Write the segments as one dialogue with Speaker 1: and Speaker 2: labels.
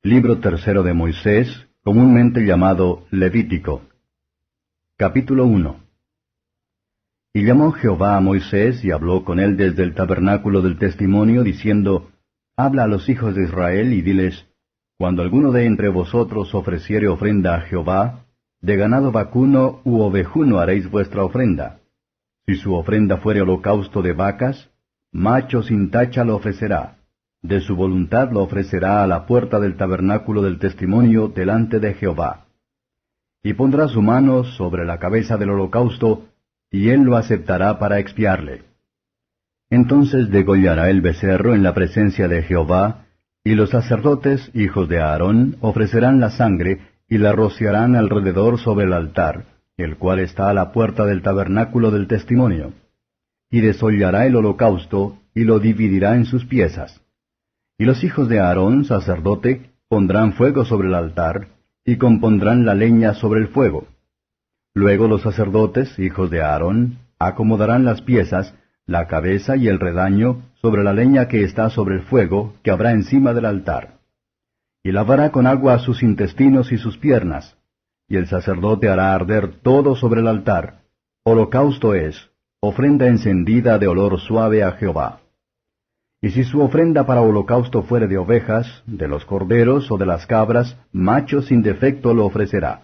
Speaker 1: Libro tercero de Moisés, comúnmente llamado Levítico. Capítulo 1. Y llamó Jehová a Moisés, y habló con él desde el tabernáculo del testimonio, diciendo, Habla a los hijos de Israel, y diles, Cuando alguno de entre vosotros ofreciere ofrenda a Jehová, de ganado vacuno u ovejuno haréis vuestra ofrenda. Si su ofrenda fuere holocausto de vacas, macho sin tacha lo ofrecerá. De su voluntad lo ofrecerá a la puerta del tabernáculo del testimonio delante de Jehová. Y pondrá su mano sobre la cabeza del holocausto, y él lo aceptará para expiarle. Entonces degollará el becerro en la presencia de Jehová, y los sacerdotes, hijos de Aarón, ofrecerán la sangre, y la rociarán alrededor sobre el altar, el cual está a la puerta del tabernáculo del testimonio. Y desollará el holocausto, y lo dividirá en sus piezas. Y los hijos de Aarón, sacerdote, pondrán fuego sobre el altar, y compondrán la leña sobre el fuego. Luego los sacerdotes, hijos de Aarón, acomodarán las piezas, la cabeza y el redaño, sobre la leña que está sobre el fuego, que habrá encima del altar. Y lavará con agua sus intestinos y sus piernas, y el sacerdote hará arder todo sobre el altar. Holocausto es, ofrenda encendida de olor suave a Jehová. Y si su ofrenda para holocausto fuere de ovejas, de los corderos o de las cabras, macho sin defecto lo ofrecerá.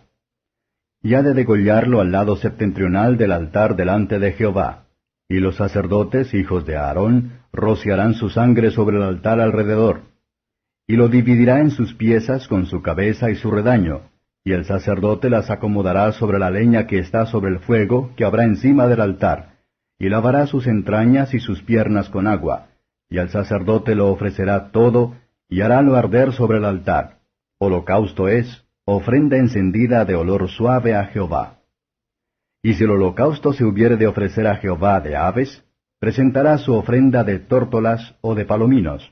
Speaker 1: Y ha de degollarlo al lado septentrional del altar delante de Jehová. Y los sacerdotes, hijos de Aarón, rociarán su sangre sobre el altar alrededor. Y lo dividirá en sus piezas con su cabeza y su redaño, y el sacerdote las acomodará sobre la leña que está sobre el fuego, que habrá encima del altar, y lavará sus entrañas y sus piernas con agua. Y al sacerdote lo ofrecerá todo, y harálo arder sobre el altar. Holocausto es, ofrenda encendida de olor suave a Jehová. Y si el holocausto se hubiere de ofrecer a Jehová de aves, presentará su ofrenda de tórtolas o de palominos.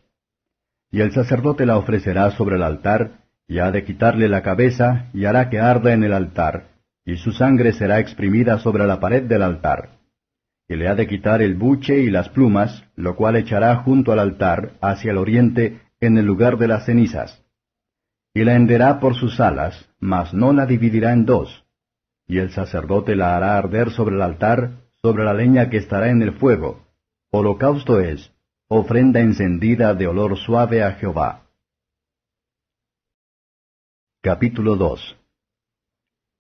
Speaker 1: Y el sacerdote la ofrecerá sobre el altar, y ha de quitarle la cabeza, y hará que arda en el altar, y su sangre será exprimida sobre la pared del altar. Y le ha de quitar el buche y las plumas, lo cual echará junto al altar, hacia el oriente, en el lugar de las cenizas. Y la henderá por sus alas, mas no la dividirá en dos. Y el sacerdote la hará arder sobre el altar, sobre la leña que estará en el fuego. Holocausto es, ofrenda encendida de olor suave a Jehová. Capítulo 2.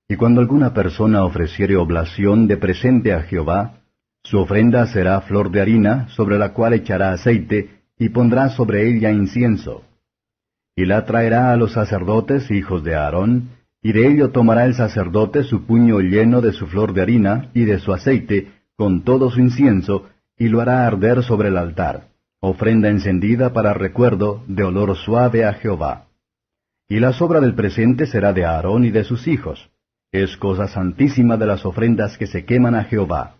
Speaker 1: Y cuando alguna persona ofreciere oblación de presente a Jehová, su ofrenda será flor de harina, sobre la cual echará aceite, y pondrá sobre ella incienso. Y la traerá a los sacerdotes, hijos de Aarón, y de ello tomará el sacerdote su puño lleno de su flor de harina y de su aceite, con todo su incienso, y lo hará arder sobre el altar, ofrenda encendida para recuerdo de olor suave a Jehová. Y la sobra del presente será de Aarón y de sus hijos. Es cosa santísima de las ofrendas que se queman a Jehová.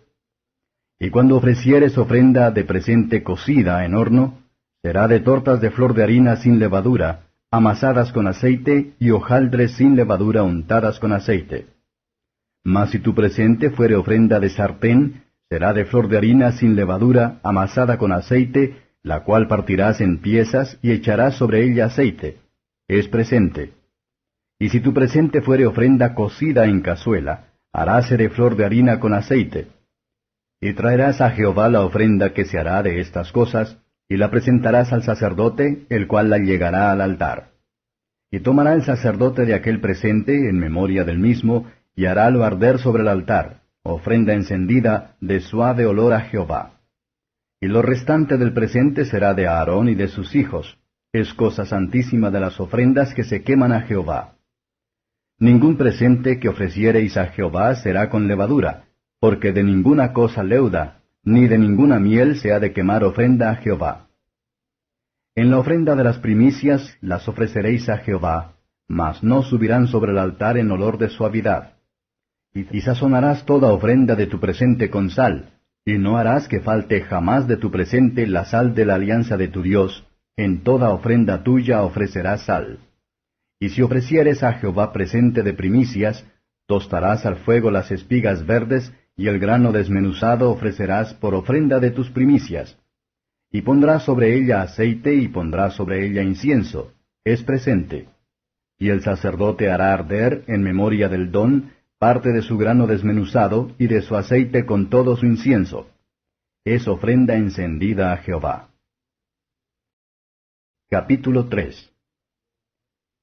Speaker 1: Y cuando ofrecieres ofrenda de presente cocida en horno, será de tortas de flor de harina sin levadura, amasadas con aceite, y hojaldres sin levadura untadas con aceite. Mas si tu presente fuere ofrenda de sartén, será de flor de harina sin levadura, amasada con aceite, la cual partirás en piezas y echarás sobre ella aceite. Es presente. Y si tu presente fuere ofrenda cocida en cazuela, haráse de flor de harina con aceite. Y traerás a Jehová la ofrenda que se hará de estas cosas, y la presentarás al sacerdote, el cual la llegará al altar. Y tomará el sacerdote de aquel presente, en memoria del mismo, y harálo arder sobre el altar, ofrenda encendida de suave olor a Jehová. Y lo restante del presente será de Aarón y de sus hijos. Es cosa santísima de las ofrendas que se queman a Jehová. Ningún presente que ofreciereis a Jehová será con levadura, porque de ninguna cosa leuda, ni de ninguna miel se ha de quemar ofrenda a Jehová. En la ofrenda de las primicias las ofreceréis a Jehová, mas no subirán sobre el altar en olor de suavidad. Y sazonarás toda ofrenda de tu presente con sal, y no harás que falte jamás de tu presente la sal de la alianza de tu Dios, en toda ofrenda tuya ofrecerás sal. Y si ofrecieres a Jehová presente de primicias, tostarás al fuego las espigas verdes, y el grano desmenuzado ofrecerás por ofrenda de tus primicias. Y pondrás sobre ella aceite, y pondrás sobre ella incienso. Es presente, Y el sacerdote hará arder, en memoria del don, parte de su grano desmenuzado y de su aceite con todo su incienso. Es ofrenda encendida a Jehová. Capítulo 3.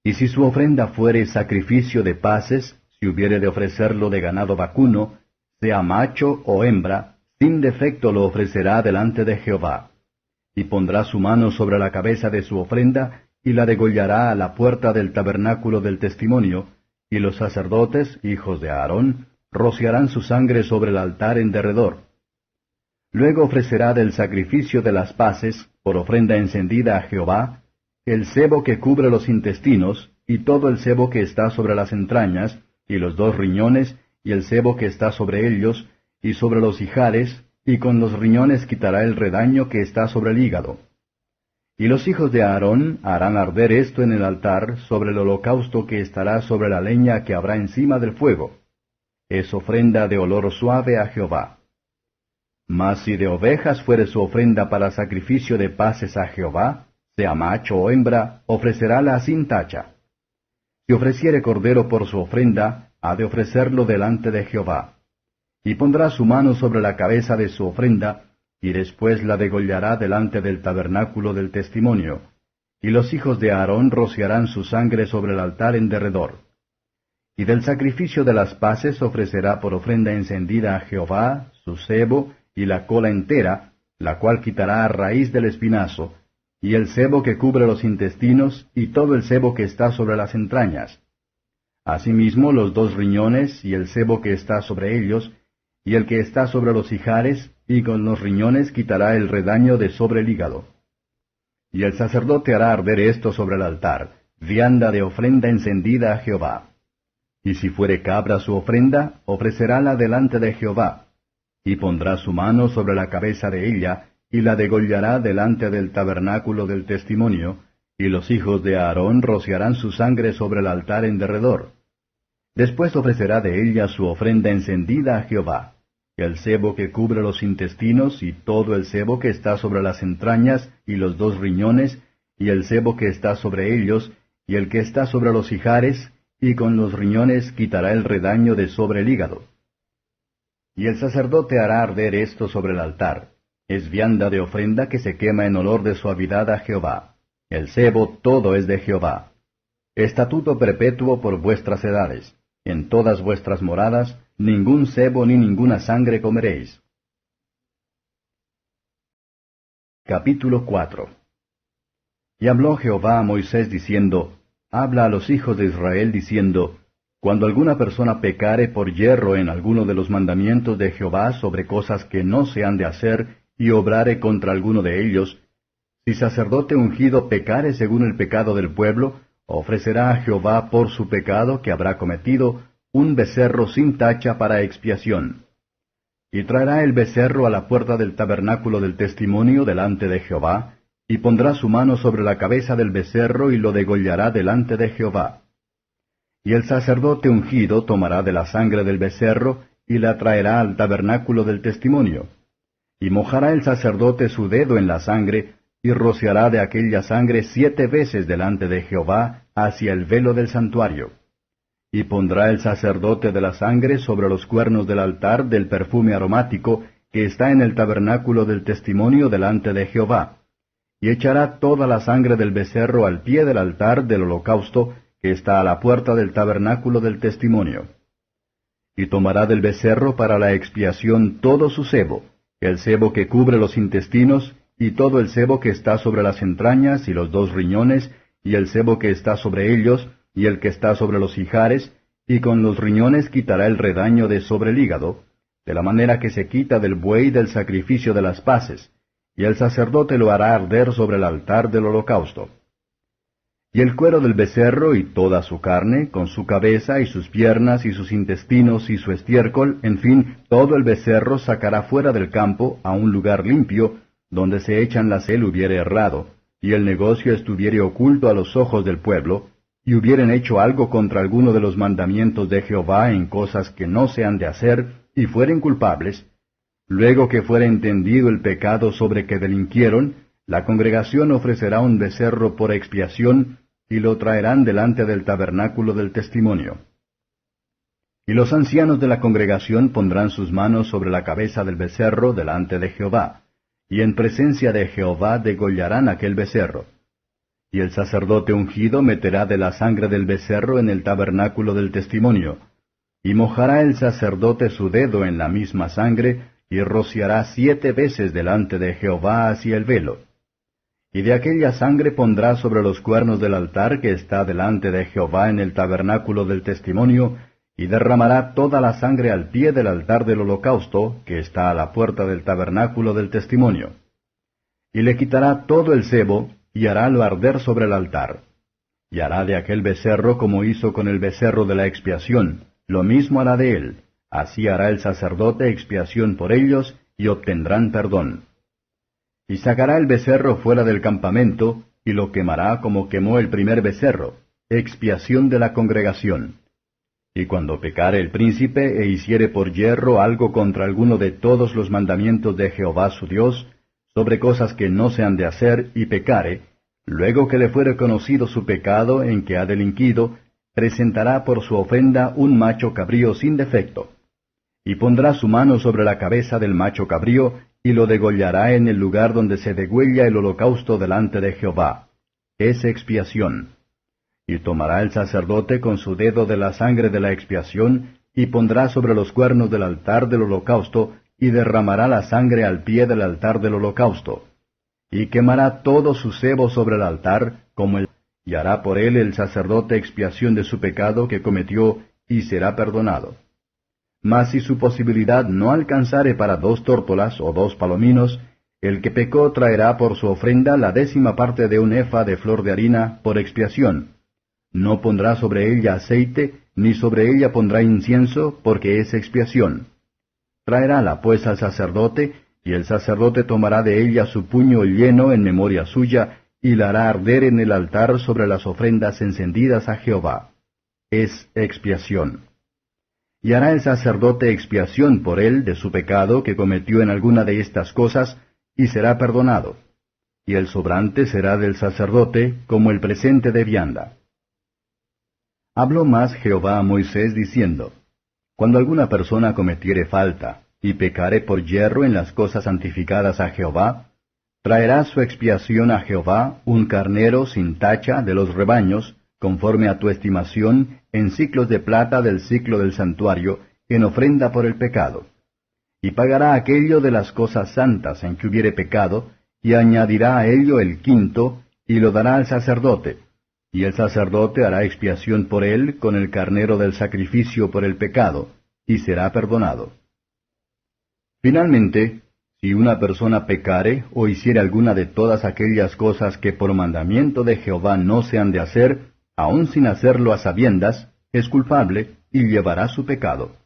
Speaker 1: Y si su ofrenda fuere sacrificio de paces, si hubiere de ofrecerlo de ganado vacuno, sea macho o hembra, sin defecto lo ofrecerá delante de Jehová. Y pondrá su mano sobre la cabeza de su ofrenda, y la degollará a la puerta del tabernáculo del testimonio, y los sacerdotes, hijos de Aarón, rociarán su sangre sobre el altar en derredor. Luego ofrecerá del sacrificio de las paces, por ofrenda encendida a Jehová, el sebo que cubre los intestinos, y todo el sebo que está sobre las entrañas, y los 2 riñones, y el sebo que está sobre ellos, y sobre los ijares, y con los riñones quitará el redaño que está sobre el hígado. Y los hijos de Aarón harán arder esto en el altar sobre el holocausto que estará sobre la leña que habrá encima del fuego. Es ofrenda de olor suave a Jehová. Mas si de ovejas fuere su ofrenda para sacrificio de paces a Jehová, sea macho o hembra, ofrecerála sin tacha. Si ofreciere cordero por su ofrenda, ha de ofrecerlo delante de Jehová. Y pondrá su mano sobre la cabeza de su ofrenda, y después la degollará delante del tabernáculo del testimonio, y los hijos de Aarón rociarán su sangre sobre el altar en derredor. Y del sacrificio de las paces ofrecerá por ofrenda encendida a Jehová su sebo y la cola entera, la cual quitará a raíz del espinazo, y el sebo que cubre los intestinos, y todo el sebo que está sobre las entrañas. Asimismo los 2 riñones, y el sebo que está sobre ellos, y el que está sobre los ijares, y con los riñones quitará el redaño de sobre el hígado. Y el sacerdote hará arder esto sobre el altar, vianda de ofrenda encendida a Jehová. Y si fuere cabra su ofrenda, ofrecerála delante de Jehová, y pondrá su mano sobre la cabeza de ella, y la degollará delante del tabernáculo del testimonio, y los hijos de Aarón rociarán su sangre sobre el altar en derredor. Después ofrecerá de ella su ofrenda encendida a Jehová, el sebo que cubre los intestinos, y todo el sebo que está sobre las entrañas, y los 2 riñones, y el sebo que está sobre ellos, y el que está sobre los ijares, y con los riñones quitará el redaño de sobre el hígado. Y el sacerdote hará arder esto sobre el altar. Es vianda de ofrenda que se quema en olor de suavidad a Jehová. El sebo todo es de Jehová. Estatuto perpetuo por vuestras edades. En todas vuestras moradas, ningún sebo ni ninguna sangre comeréis. Capítulo 4. Y habló Jehová a Moisés diciendo, Habla a los hijos de Israel diciendo, Cuando alguna persona pecare por yerro en alguno de los mandamientos de Jehová sobre cosas que no se han de hacer, y obrare contra alguno de ellos, si sacerdote ungido pecare según el pecado del pueblo, ofrecerá a Jehová por su pecado que habrá cometido un becerro sin tacha para expiación. Y traerá el becerro a la puerta del tabernáculo del testimonio delante de Jehová, y pondrá su mano sobre la cabeza del becerro y lo degollará delante de Jehová. Y el sacerdote ungido tomará de la sangre del becerro, y la traerá al tabernáculo del testimonio. Y mojará el sacerdote su dedo en la sangre, y rociará de aquella sangre 7 veces delante de Jehová hacia el velo del santuario. Y pondrá el sacerdote de la sangre sobre los cuernos del altar del perfume aromático que está en el tabernáculo del testimonio delante de Jehová. Y echará toda la sangre del becerro al pie del altar del holocausto que está a la puerta del tabernáculo del testimonio. Y tomará del becerro para la expiación todo su sebo, el sebo que cubre los intestinos, y todo el sebo que está sobre las entrañas, y los 2 riñones, y el sebo que está sobre ellos, y el que está sobre los ijares, y con los riñones quitará el redaño de sobre el hígado, de la manera que se quita del buey del sacrificio de las paces, y el sacerdote lo hará arder sobre el altar del holocausto. Y el cuero del becerro y toda su carne, con su cabeza y sus piernas y sus intestinos y su estiércol, en fin, todo el becerro sacará fuera del campo a un lugar limpio, donde se echan las él hubiere errado, y el negocio estuviere oculto a los ojos del pueblo, y hubieren hecho algo contra alguno de los mandamientos de Jehová en cosas que no se han de hacer, y fueren culpables, luego que fuere entendido el pecado sobre que delinquieron, la congregación ofrecerá un becerro por expiación, y lo traerán delante del tabernáculo del testimonio. Y los ancianos de la congregación pondrán sus manos sobre la cabeza del becerro delante de Jehová, y en presencia de Jehová degollarán aquel becerro. Y el sacerdote ungido meterá de la sangre del becerro en el tabernáculo del testimonio, y mojará el sacerdote su dedo en la misma sangre, y rociará 7 veces delante de Jehová hacia el velo. Y de aquella sangre pondrá sobre los cuernos del altar que está delante de Jehová en el tabernáculo del testimonio, y derramará toda la sangre al pie del altar del holocausto, que está a la puerta del tabernáculo del testimonio. Y le quitará todo el sebo, y harálo arder sobre el altar. Y hará de aquel becerro como hizo con el becerro de la expiación, lo mismo hará de él. Así hará el sacerdote expiación por ellos, y obtendrán perdón. Y sacará el becerro fuera del campamento, y lo quemará como quemó el primer becerro, expiación de la congregación. Y cuando pecare el príncipe e hiciere por yerro algo contra alguno de todos los mandamientos de Jehová su Dios, sobre cosas que no se han de hacer, y pecare, luego que le fuere conocido su pecado en que ha delinquido, presentará por su ofrenda un macho cabrío sin defecto. Y pondrá su mano sobre la cabeza del macho cabrío, y lo degollará en el lugar donde se degüella el holocausto delante de Jehová. Es expiación. Y tomará el sacerdote con su dedo de la sangre de la expiación, y pondrá sobre los cuernos del altar del holocausto, y derramará la sangre al pie del altar del holocausto. Y quemará todo su sebo sobre el altar, y hará por él el sacerdote expiación de su pecado que cometió, y será perdonado. Mas si su posibilidad no alcanzare para 2 tórtolas o 2 palominos, el que pecó traerá por su ofrenda la 10ª parte de un efa de flor de harina por expiación. No pondrá sobre ella aceite, ni sobre ella pondrá incienso, porque es expiación. Traerála pues al sacerdote, y el sacerdote tomará de ella su puño lleno en memoria suya, y la hará arder en el altar sobre las ofrendas encendidas a Jehová. Es expiación. Y hará el sacerdote expiación por él de su pecado que cometió en alguna de estas cosas, y será perdonado. Y el sobrante será del sacerdote, como el presente de vianda. Habló más Jehová a Moisés diciendo, Cuando alguna persona cometiere falta, y pecare por yerro en las cosas santificadas a Jehová, traerá su expiación a Jehová un carnero sin tacha de los rebaños, conforme a tu estimación, en siclos de plata del siclo del santuario, en ofrenda por el pecado. Y pagará aquello de las cosas santas en que hubiere pecado, y añadirá a ello el 5º, y lo dará al sacerdote. Y el sacerdote hará expiación por él con el carnero del sacrificio por el pecado, y será perdonado. Finalmente, si una persona pecare o hiciere alguna de todas aquellas cosas que por mandamiento de Jehová no se han de hacer, aun sin hacerlo a sabiendas, es culpable, y llevará su pecado.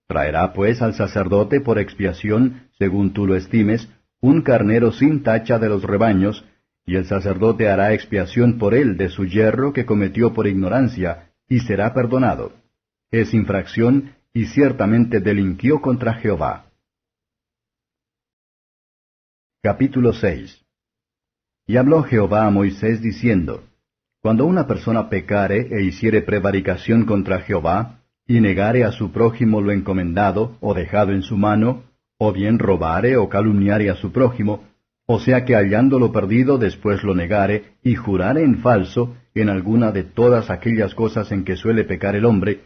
Speaker 1: Traerá pues al sacerdote por expiación, según tú lo estimes, un carnero sin tacha de los rebaños, y el sacerdote hará expiación por él de su yerro que cometió por ignorancia, y será perdonado. Es infracción, y ciertamente delinquió contra Jehová. Capítulo 6. Y habló Jehová a Moisés diciendo, Cuando una persona pecare e hiciere prevaricación contra Jehová, y negare a su prójimo lo encomendado, o dejado en su mano, o bien robare o calumniare a su prójimo, o sea que hallándolo perdido después lo negare, y jurare en falso, en alguna de todas aquellas cosas en que suele pecar el hombre,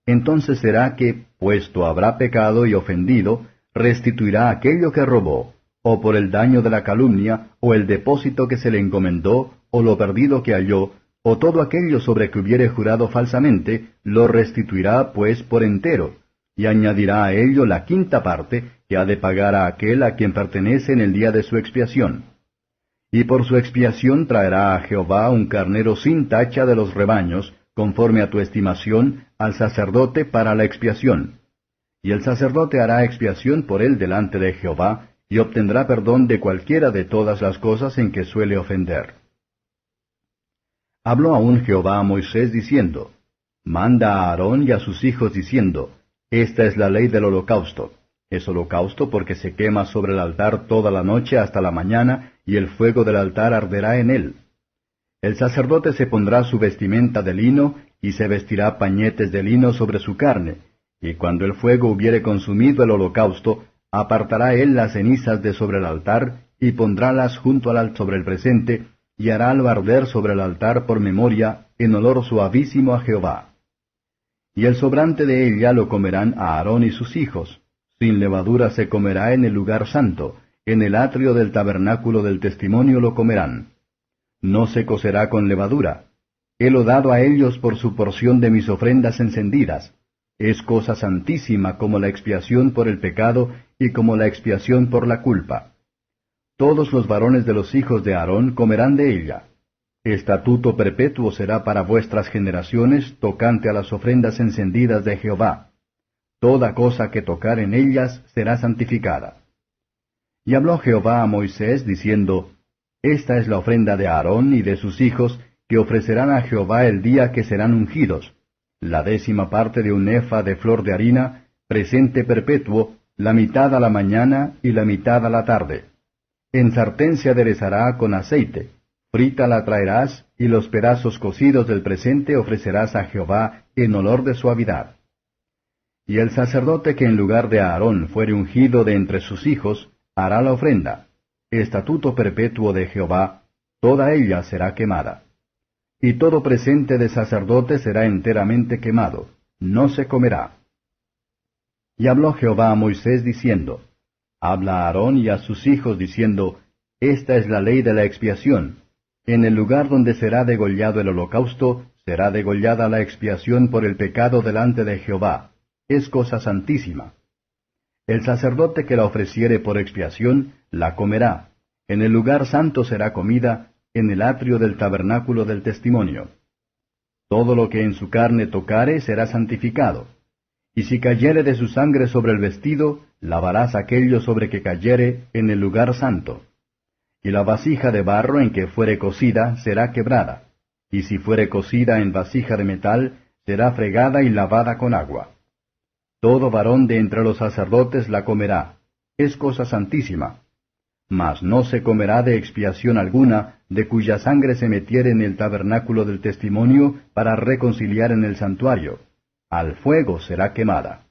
Speaker 1: entonces será que, puesto habrá pecado y ofendido, restituirá aquello que robó, o por el daño de la calumnia, o el depósito que se le encomendó, o lo perdido que halló, o todo aquello sobre que hubiere jurado falsamente, lo restituirá pues por entero, y añadirá a ello la 5ª parte, que ha de pagar a aquel a quien pertenece en el día de su expiación. Y por su expiación traerá a Jehová un carnero sin tacha de los rebaños, conforme a tu estimación, al sacerdote para la expiación. Y el sacerdote hará expiación por él delante de Jehová, y obtendrá perdón de cualquiera de todas las cosas en que suele ofender. Habló aún Jehová a Moisés diciendo, Manda a Aarón y a sus hijos diciendo, Esta es la ley del holocausto. Es holocausto porque se quema sobre el altar toda la noche hasta la mañana, y el fuego del altar arderá en él. El sacerdote se pondrá su vestimenta de lino, y se vestirá pañetes de lino sobre su carne, y cuando el fuego hubiere consumido el holocausto, apartará él las cenizas de sobre el altar, y pondrálas junto al sobre el presente, y harálo arder sobre el altar por memoria, en olor suavísimo a Jehová. Y el sobrante de ella lo comerán a Aarón y sus hijos. Sin levadura se comerá en el lugar santo, en el atrio del tabernáculo del testimonio lo comerán. No se cocerá con levadura. Helo dado a ellos por su porción de mis ofrendas encendidas. Es cosa santísima como la expiación por el pecado y como la expiación por la culpa. Todos los varones de los hijos de Aarón comerán de ella. Estatuto perpetuo será para vuestras generaciones tocante a las ofrendas encendidas de Jehová. Toda cosa que tocar en ellas será santificada. Y habló Jehová a Moisés, diciendo, Esta es la ofrenda de Aarón y de sus hijos, que ofrecerán a Jehová el día que serán ungidos, la 10ª parte de un efa de flor de harina, presente perpetuo, la mitad a la mañana y la mitad a la tarde. En sartén se aderezará con aceite, frita la traerás, y los pedazos cocidos del presente ofrecerás a Jehová en olor de suavidad. Y el sacerdote que en lugar de Aarón fuere ungido de entre sus hijos, hará la ofrenda, estatuto perpetuo de Jehová, toda ella será quemada. Y todo presente de sacerdote será enteramente quemado, no se comerá. Y habló Jehová a Moisés diciendo, Habla a Aarón y a sus hijos diciendo, Esta es la ley de la expiación. En el lugar donde será degollado el holocausto, será degollada la expiación por el pecado delante de Jehová. Es cosa santísima. El sacerdote que la ofreciere por expiación, la comerá. En el lugar santo será comida, en el atrio del tabernáculo del testimonio. Todo lo que en su carne tocare será santificado. Y si cayere de su sangre sobre el vestido, lavarás aquello sobre que cayere en el lugar santo. Y la vasija de barro en que fuere cocida será quebrada, y si fuere cocida en vasija de metal, será fregada y lavada con agua. Todo varón de entre los sacerdotes la comerá, es cosa santísima. Mas no se comerá de expiación alguna, de cuya sangre se metiere en el tabernáculo del testimonio para reconciliar en el santuario. Al fuego será quemada.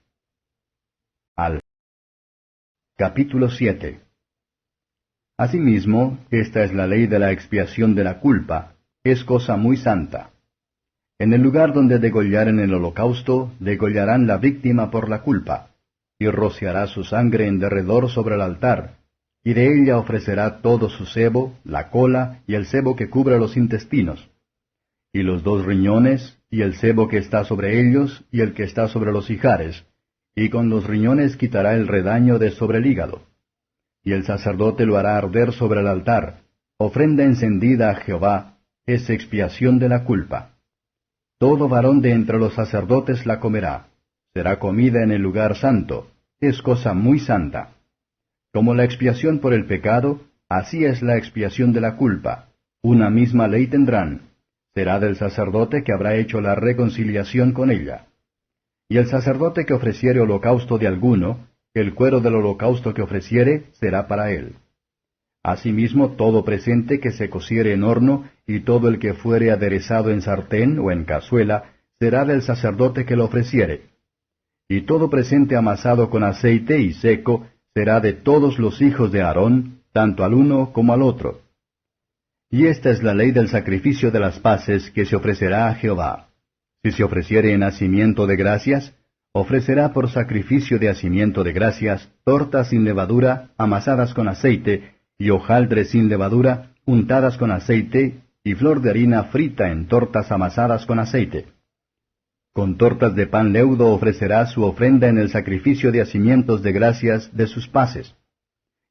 Speaker 1: Capítulo 7. Asimismo, esta es la ley de la expiación de la culpa, es cosa muy santa. En el lugar donde degollaren el holocausto, degollarán la víctima por la culpa, y rociará su sangre en derredor sobre el altar, y de ella ofrecerá todo su sebo, la cola y el sebo que cubre los intestinos, y los 2 riñones, y el sebo que está sobre ellos, y el que está sobre los ijares, y con los riñones quitará el redaño de sobre el hígado. Y el sacerdote lo hará arder sobre el altar, ofrenda encendida a Jehová, es expiación de la culpa. Todo varón de entre los sacerdotes la comerá, será comida en el lugar santo, es cosa muy santa. Como la expiación por el pecado, así es la expiación de la culpa, una misma ley tendrán, será del sacerdote que habrá hecho la reconciliación con ella. Y el sacerdote que ofreciere holocausto de alguno, el cuero del holocausto que ofreciere será para él. Asimismo todo presente que se cociere en horno, y todo el que fuere aderezado en sartén o en cazuela, será del sacerdote que lo ofreciere. Y todo presente amasado con aceite y seco, será de todos los hijos de Aarón, tanto al uno como al otro. Y esta es la ley del sacrificio de las paces que se ofrecerá a Jehová. Si se ofreciere en hacimiento de gracias, ofrecerá por sacrificio de hacimiento de gracias tortas sin levadura, amasadas con aceite, y hojaldres sin levadura, untadas con aceite, y flor de harina frita en tortas amasadas con aceite. Con tortas de pan leudo ofrecerá su ofrenda en el sacrificio de hacimientos de gracias de sus paces.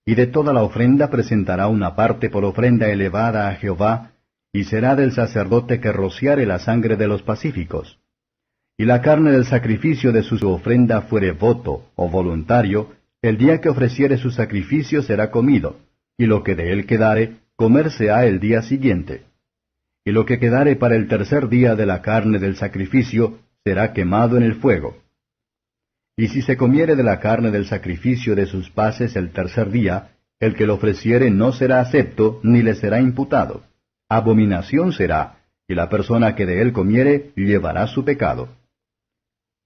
Speaker 1: Y de toda la ofrenda presentará una parte por ofrenda elevada a Jehová, y será del sacerdote que rociare la sangre de los pacíficos. Y la carne del sacrificio de su ofrenda fuere voto o voluntario, el día que ofreciere su sacrificio será comido, y lo que de él quedare, comerse ha el día siguiente. Y lo que quedare para el 3er día de la carne del sacrificio, será quemado en el fuego. Y si se comiere de la carne del sacrificio de sus paces el 3er día, el que lo ofreciere no será acepto, ni le será imputado. abominación será, y la persona que de él comiere llevará su pecado.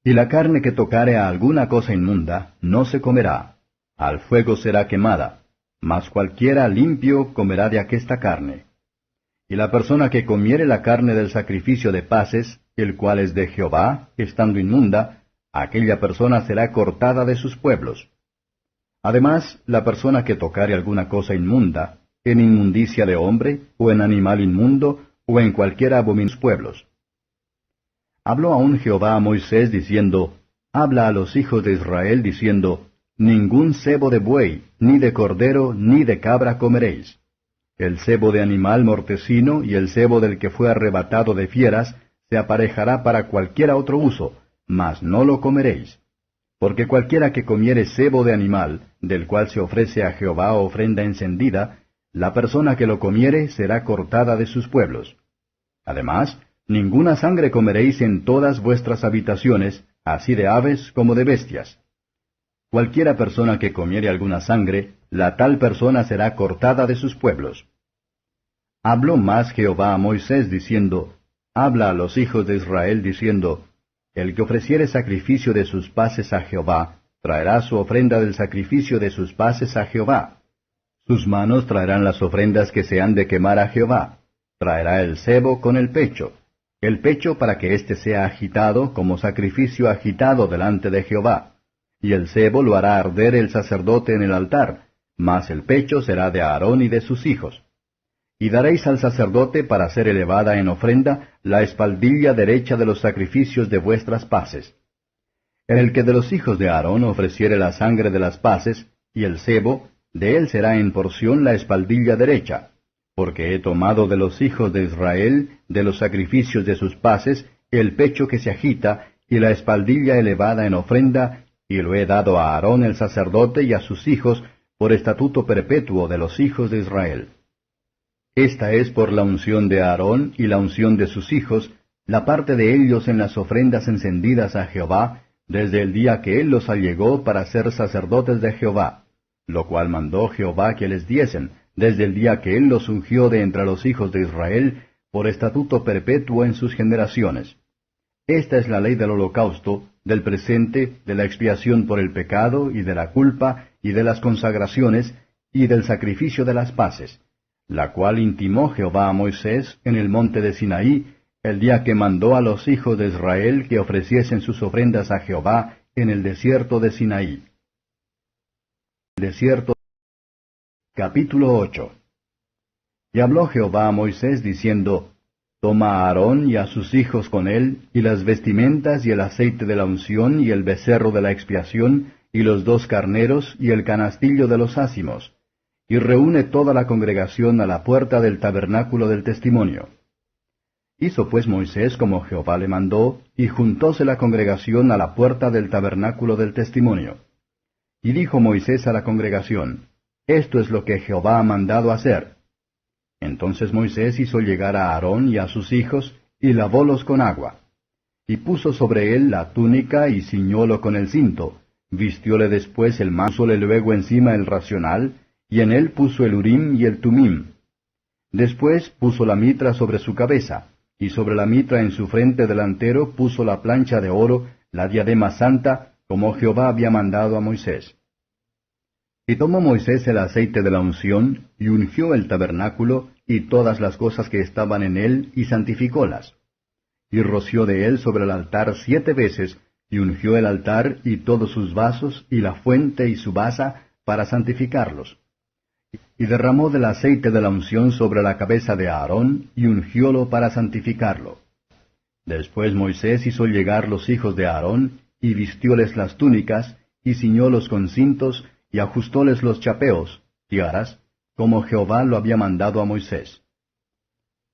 Speaker 1: Y la carne que tocare a alguna cosa inmunda, no se comerá, al fuego será quemada, mas cualquiera limpio comerá de aquesta carne. Y la persona que comiere la carne del sacrificio de paces, el cual es de Jehová, estando inmunda, aquella persona será cortada de sus pueblos. Además, la persona que tocare alguna cosa inmunda, en inmundicia de hombre, o en animal inmundo, o en cualquiera abominación de sus pueblos. Habló aún Jehová a Moisés diciendo, habla a los hijos de Israel diciendo, ningún sebo de buey, ni de cordero, ni de cabra comeréis. El sebo de animal mortecino y el sebo del que fue arrebatado de fieras se aparejará para cualquiera otro uso, mas no lo comeréis. Porque cualquiera que comiere sebo de animal, del cual se ofrece a Jehová ofrenda encendida, la persona que lo comiere será cortada de sus pueblos. Además, ninguna sangre comeréis en todas vuestras habitaciones, así de aves como de bestias. Cualquiera persona que comiere alguna sangre, la tal persona será cortada de sus pueblos. Habló más Jehová a Moisés diciendo, habla a los hijos de Israel diciendo, el que ofreciere sacrificio de sus paces a Jehová, traerá su ofrenda del sacrificio de sus paces a Jehová. Sus manos traerán las ofrendas que se han de quemar a Jehová. Traerá el sebo con el pecho para que éste sea agitado como sacrificio agitado delante de Jehová. Y el sebo lo hará arder el sacerdote en el altar, mas el pecho será de Aarón y de sus hijos. Y daréis al sacerdote para ser elevada en ofrenda la espaldilla derecha de los sacrificios de vuestras paces. El que de los hijos de Aarón ofreciere la sangre de las paces, y el sebo, de él será en porción la espaldilla derecha, porque he tomado de los hijos de Israel, de los sacrificios de sus paces, el pecho que se agita, y la espaldilla elevada en ofrenda, y lo he dado a Aarón el sacerdote y a sus hijos, por estatuto perpetuo de los hijos de Israel. Esta es por la unción de Aarón y la unción de sus hijos, la parte de ellos en las ofrendas encendidas a Jehová, desde el día que él los allegó para ser sacerdotes de Jehová, lo cual mandó Jehová que les diesen, desde el día que él los ungió de entre los hijos de Israel, por estatuto perpetuo en sus generaciones. Esta es la ley del holocausto, del presente, de la expiación por el pecado, y de la culpa, y de las consagraciones, y del sacrificio de las paces, la cual intimó Jehová a Moisés en el monte de Sinaí, el día que mandó a los hijos de Israel que ofreciesen sus ofrendas a Jehová en el desierto de Sinaí. Desierto. Capítulo 8. Y habló Jehová a Moisés diciendo, toma a Aarón y a sus hijos con él, y las vestimentas y el aceite de la unción y el becerro de la expiación, y los 2 carneros y el canastillo de los ázimos, y reúne toda la congregación a la puerta del tabernáculo del testimonio. Hizo pues Moisés como Jehová le mandó, y juntóse la congregación a la puerta del tabernáculo del testimonio. Y dijo Moisés a la congregación, esto es lo que Jehová ha mandado hacer. Entonces Moisés hizo llegar a Aarón y a sus hijos, y lavólos con agua. Y puso sobre él la túnica y ciñólo con el cinto, vistióle después el manto, púsole luego encima el racional, y en él puso el Urim y el Tumim. Después puso la mitra sobre su cabeza, y sobre la mitra en su frente delantero puso la plancha de oro, la diadema santa, como Jehová había mandado a Moisés. Y tomó Moisés el aceite de la unción, y ungió el tabernáculo, y todas las cosas que estaban en él, y santificólas. Y roció de él sobre el altar 7 veces, y ungió el altar, y todos sus vasos, y la fuente y su basa, para santificarlos. Y derramó del aceite de la unción sobre la cabeza de Aarón, y ungiólo para santificarlo. Después Moisés hizo llegar los hijos de Aarón, y vistióles las túnicas, y ciñólos con cintos, y ajustóles los chapeos, tiaras, como Jehová lo había mandado a Moisés.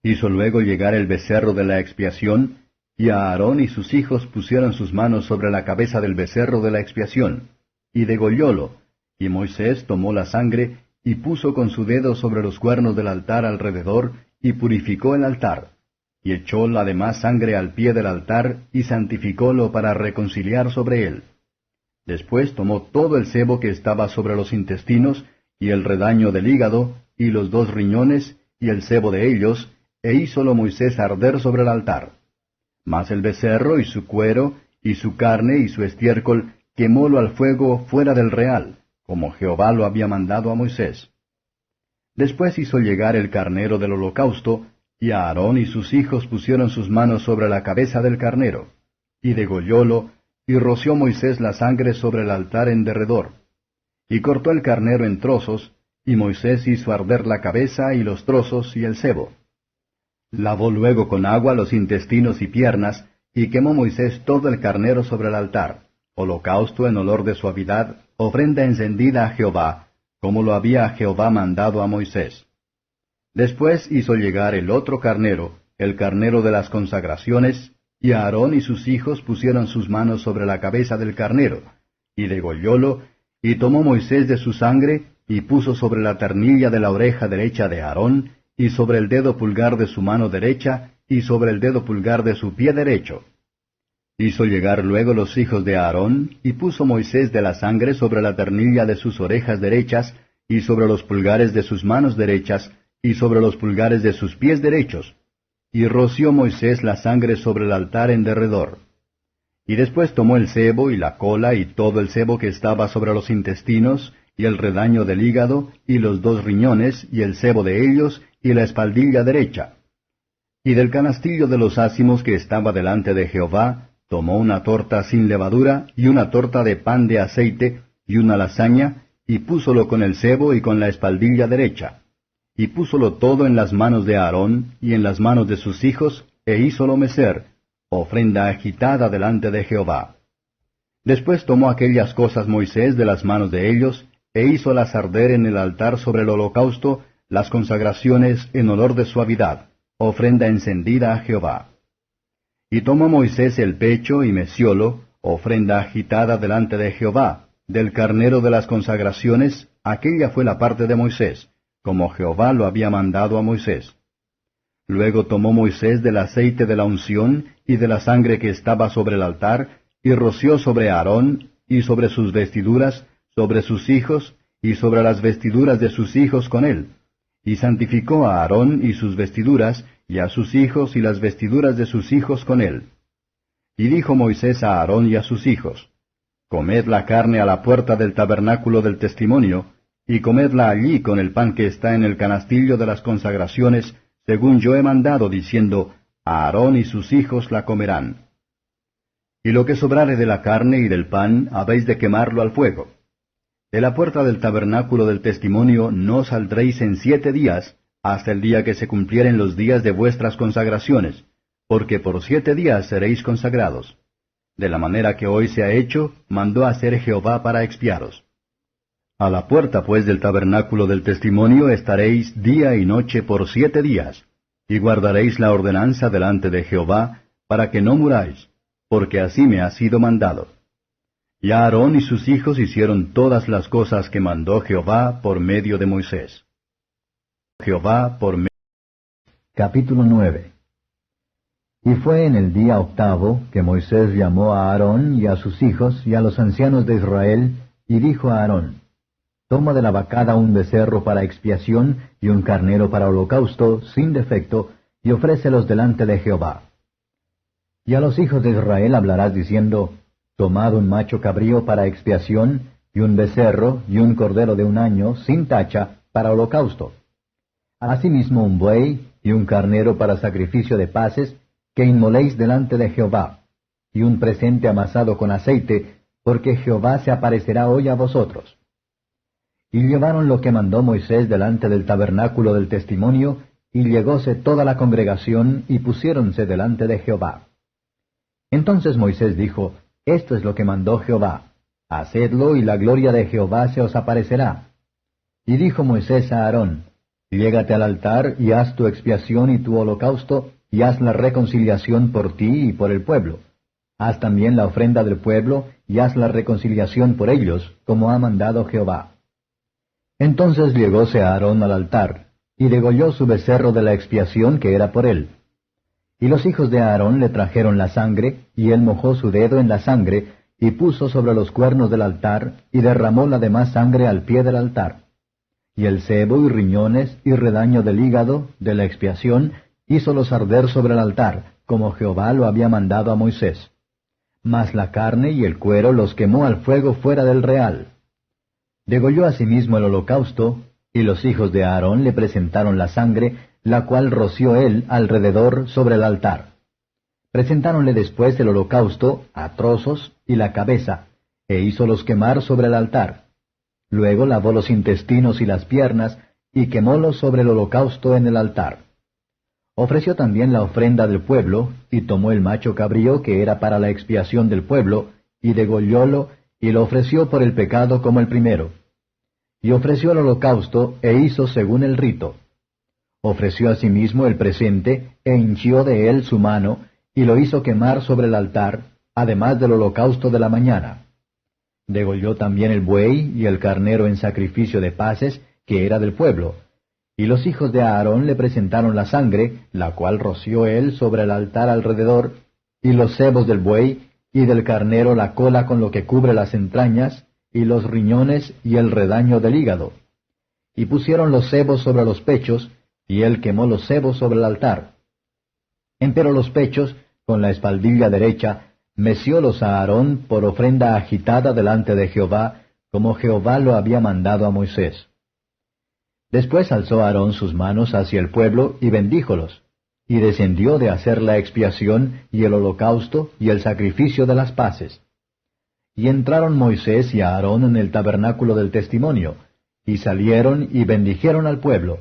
Speaker 1: Hizo luego llegar el becerro de la expiación, y a Aarón y sus hijos pusieron sus manos sobre la cabeza del becerro de la expiación, y degollólo, y Moisés tomó la sangre, y puso con su dedo sobre los cuernos del altar alrededor, y purificó el altar, y echó la demás sangre al pie del altar, y santificólo para reconciliar sobre él. Después tomó todo el sebo que estaba sobre los intestinos, y el redaño del hígado, y los 2 riñones, y el sebo de ellos, e hízolo Moisés arder sobre el altar. Mas el becerro y su cuero, y su carne y su estiércol, quemólo al fuego fuera del real, como Jehová lo había mandado a Moisés. Después hizo llegar el carnero del holocausto, y Aarón y sus hijos pusieron sus manos sobre la cabeza del carnero, y degollólo, y roció Moisés la sangre sobre el altar en derredor. Y cortó el carnero en trozos, y Moisés hizo arder la cabeza y los trozos y el sebo. Lavó luego con agua los intestinos y piernas, y quemó Moisés todo el carnero sobre el altar, holocausto en olor de suavidad, ofrenda encendida a Jehová, como lo había Jehová mandado a Moisés. Después hizo llegar el otro carnero, el carnero de las consagraciones, y Aarón y sus hijos pusieron sus manos sobre la cabeza del carnero, y degollólo, y tomó Moisés de su sangre, y puso sobre la ternilla de la oreja derecha de Aarón, y sobre el dedo pulgar de su mano derecha, y sobre el dedo pulgar de su pie derecho. Hizo llegar luego los hijos de Aarón, y puso Moisés de la sangre sobre la ternilla de sus orejas derechas, y sobre los pulgares de sus manos derechas, y sobre los pulgares de sus pies derechos. Y roció Moisés la sangre sobre el altar en derredor. Y después tomó el sebo y la cola y todo el sebo que estaba sobre los intestinos, y el redaño del hígado, y los 2 riñones, y el sebo de ellos, y la espaldilla derecha. Y del canastillo de los ázimos que estaba delante de Jehová, tomó una torta sin levadura, y una torta de pan de aceite, y una lasaña, y púsolo con el sebo y con la espaldilla derecha. Y púsolo todo en las manos de Aarón, y en las manos de sus hijos, e hízolo mecer, ofrenda agitada delante de Jehová. Después tomó aquellas cosas Moisés de las manos de ellos, e hízolas arder en el altar sobre el holocausto, las consagraciones en olor de suavidad, ofrenda encendida a Jehová. Y tomó Moisés el pecho y meciólo, ofrenda agitada delante de Jehová, del carnero de las consagraciones, aquella fue la parte de Moisés, como Jehová lo había mandado a Moisés. Luego tomó Moisés del aceite de la unción y de la sangre que estaba sobre el altar, y roció sobre Aarón, y sobre sus vestiduras, sobre sus hijos, y sobre las vestiduras de sus hijos con él. Y santificó a Aarón y sus vestiduras, y a sus hijos y las vestiduras de sus hijos con él. Y dijo Moisés a Aarón y a sus hijos, Comed la carne a la puerta del tabernáculo del testimonio, y comedla allí con el pan que está en el canastillo de las consagraciones, según yo he mandado, diciendo, Aarón y sus hijos la comerán. Y lo que sobrare de la carne y del pan, habéis de quemarlo al fuego. De la puerta del tabernáculo del testimonio no saldréis en 7 días, hasta el día que se cumplieren los días de vuestras consagraciones, porque por 7 días seréis consagrados. De la manera que hoy se ha hecho, mandó hacer Jehová para expiaros. A la puerta pues del tabernáculo del testimonio estaréis día y noche por 7 días, y guardaréis la ordenanza delante de Jehová, para que no muráis, porque así me ha sido mandado. Y Aarón y sus hijos hicieron todas las cosas que mandó Jehová por medio de Moisés. Capítulo 9. Y fue en el día 8 que Moisés llamó a Aarón y a sus hijos y a los ancianos de Israel, y dijo a Aarón, Toma de la vacada un becerro para expiación y un carnero para holocausto, sin defecto, y ofrécelos delante de Jehová. Y a los hijos de Israel hablarás diciendo, Tomad un macho cabrío para expiación, y un becerro, y un cordero de 1 año, sin tacha, para holocausto. Asimismo un buey, y un carnero para sacrificio de paces, que inmoléis delante de Jehová, y un presente amasado con aceite, porque Jehová se aparecerá hoy a vosotros. Y llevaron lo que mandó Moisés delante del tabernáculo del testimonio, y llegóse toda la congregación, y pusiéronse delante de Jehová. Entonces Moisés dijo, Esto es lo que mandó Jehová, hacedlo, y la gloria de Jehová se os aparecerá. Y dijo Moisés a Aarón, Llégate al altar, y haz tu expiación y tu holocausto, y haz la reconciliación por ti y por el pueblo. Haz también la ofrenda del pueblo, y haz la reconciliación por ellos, como ha mandado Jehová. Entonces llegóse Aarón al altar, y degolló su becerro de la expiación que era por él. Y los hijos de Aarón le trajeron la sangre, y él mojó su dedo en la sangre, y puso sobre los cuernos del altar, y derramó la demás sangre al pie del altar. Y el sebo y riñones y redaño del hígado, de la expiación,
Speaker 2: hízolos arder sobre el altar, como Jehová lo había mandado a Moisés. Mas la carne y el cuero los quemó al fuego fuera del real. Degolló asimismo el holocausto, y los hijos de Aarón le presentaron la sangre, la cual roció él alrededor sobre el altar. Presentáronle después el holocausto a trozos y la cabeza, e hízolos quemar sobre el altar. Luego lavó los intestinos y las piernas, y quemólos sobre el holocausto en el altar. Ofreció también la ofrenda del pueblo, y tomó el macho cabrío que era para la expiación del pueblo, y degollólo, y lo ofreció por el pecado como el primero. Y ofreció el holocausto, e hizo según el rito. Ofreció asimismo el presente, e hinchió de él su mano, y lo hizo quemar sobre el altar, además del holocausto de la mañana. Degolló también el buey y el carnero en sacrificio de paces, que era del pueblo. Y los hijos de Aarón le presentaron la sangre, la cual roció él sobre el altar alrededor, y los sebos del buey, y del carnero la cola con lo que cubre las entrañas, y los riñones y el redaño del hígado. Y pusieron los sebos sobre los pechos, y él quemó los sebos sobre el altar. Empero los pechos, con la espaldilla derecha, meciólos a Aarón por ofrenda agitada delante de Jehová, como Jehová lo había mandado a Moisés. Después alzó Aarón sus manos hacia el pueblo y bendíjolos, y descendió de hacer la expiación y el holocausto y el sacrificio de las paces. Y entraron Moisés y Aarón en el tabernáculo del testimonio, y salieron y bendijeron al pueblo,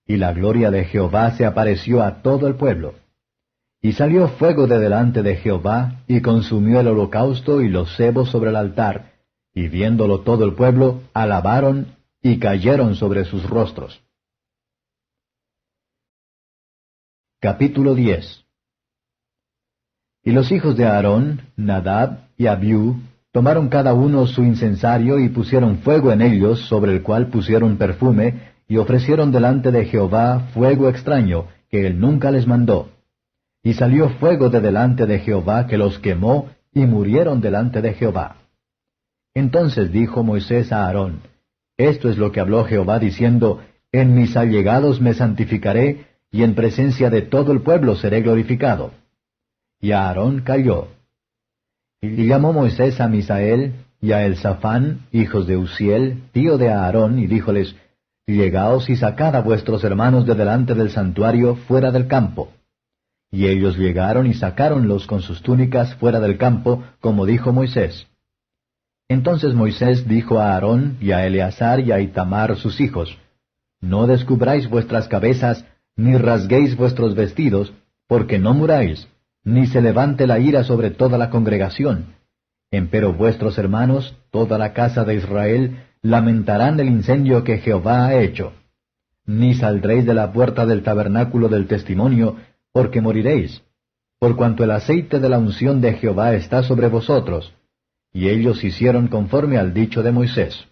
Speaker 2: y la gloria de Jehová se apareció a todo el pueblo. Y salió fuego de delante de Jehová, y consumió el holocausto y los sebos sobre el altar, y viéndolo todo el pueblo, alabaron y cayeron sobre sus rostros. Capítulo 10. Y los hijos de Aarón, Nadab y Abiú, tomaron cada uno su incensario y pusieron fuego en ellos, sobre el cual pusieron perfume, y ofrecieron delante de Jehová fuego extraño, que él nunca les mandó. Y salió fuego de delante de Jehová que los quemó, y murieron delante de Jehová. Entonces dijo Moisés a Aarón, Esto es lo que habló Jehová diciendo, En mis allegados me santificaré, y en presencia de todo el pueblo seré glorificado. Y Aarón calló. Y llamó Moisés a Misael y a Elzafán, hijos de Uziel, tío de Aarón, y díjoles, Llegaos y sacad a vuestros hermanos de delante del santuario fuera del campo. Y ellos llegaron y sacáronlos con sus túnicas fuera del campo, como dijo Moisés. Entonces Moisés dijo a Aarón y a Eleazar y a Itamar sus hijos, No descubráis vuestras cabezas, ni rasguéis vuestros vestidos, porque no muráis, ni se levante la ira sobre toda la congregación. Empero vuestros hermanos, toda la casa de Israel, lamentarán el incendio que Jehová ha hecho. Ni saldréis de la puerta del tabernáculo del testimonio, porque moriréis, por cuanto el aceite de la unción de Jehová está sobre vosotros. Y ellos hicieron conforme al dicho de Moisés.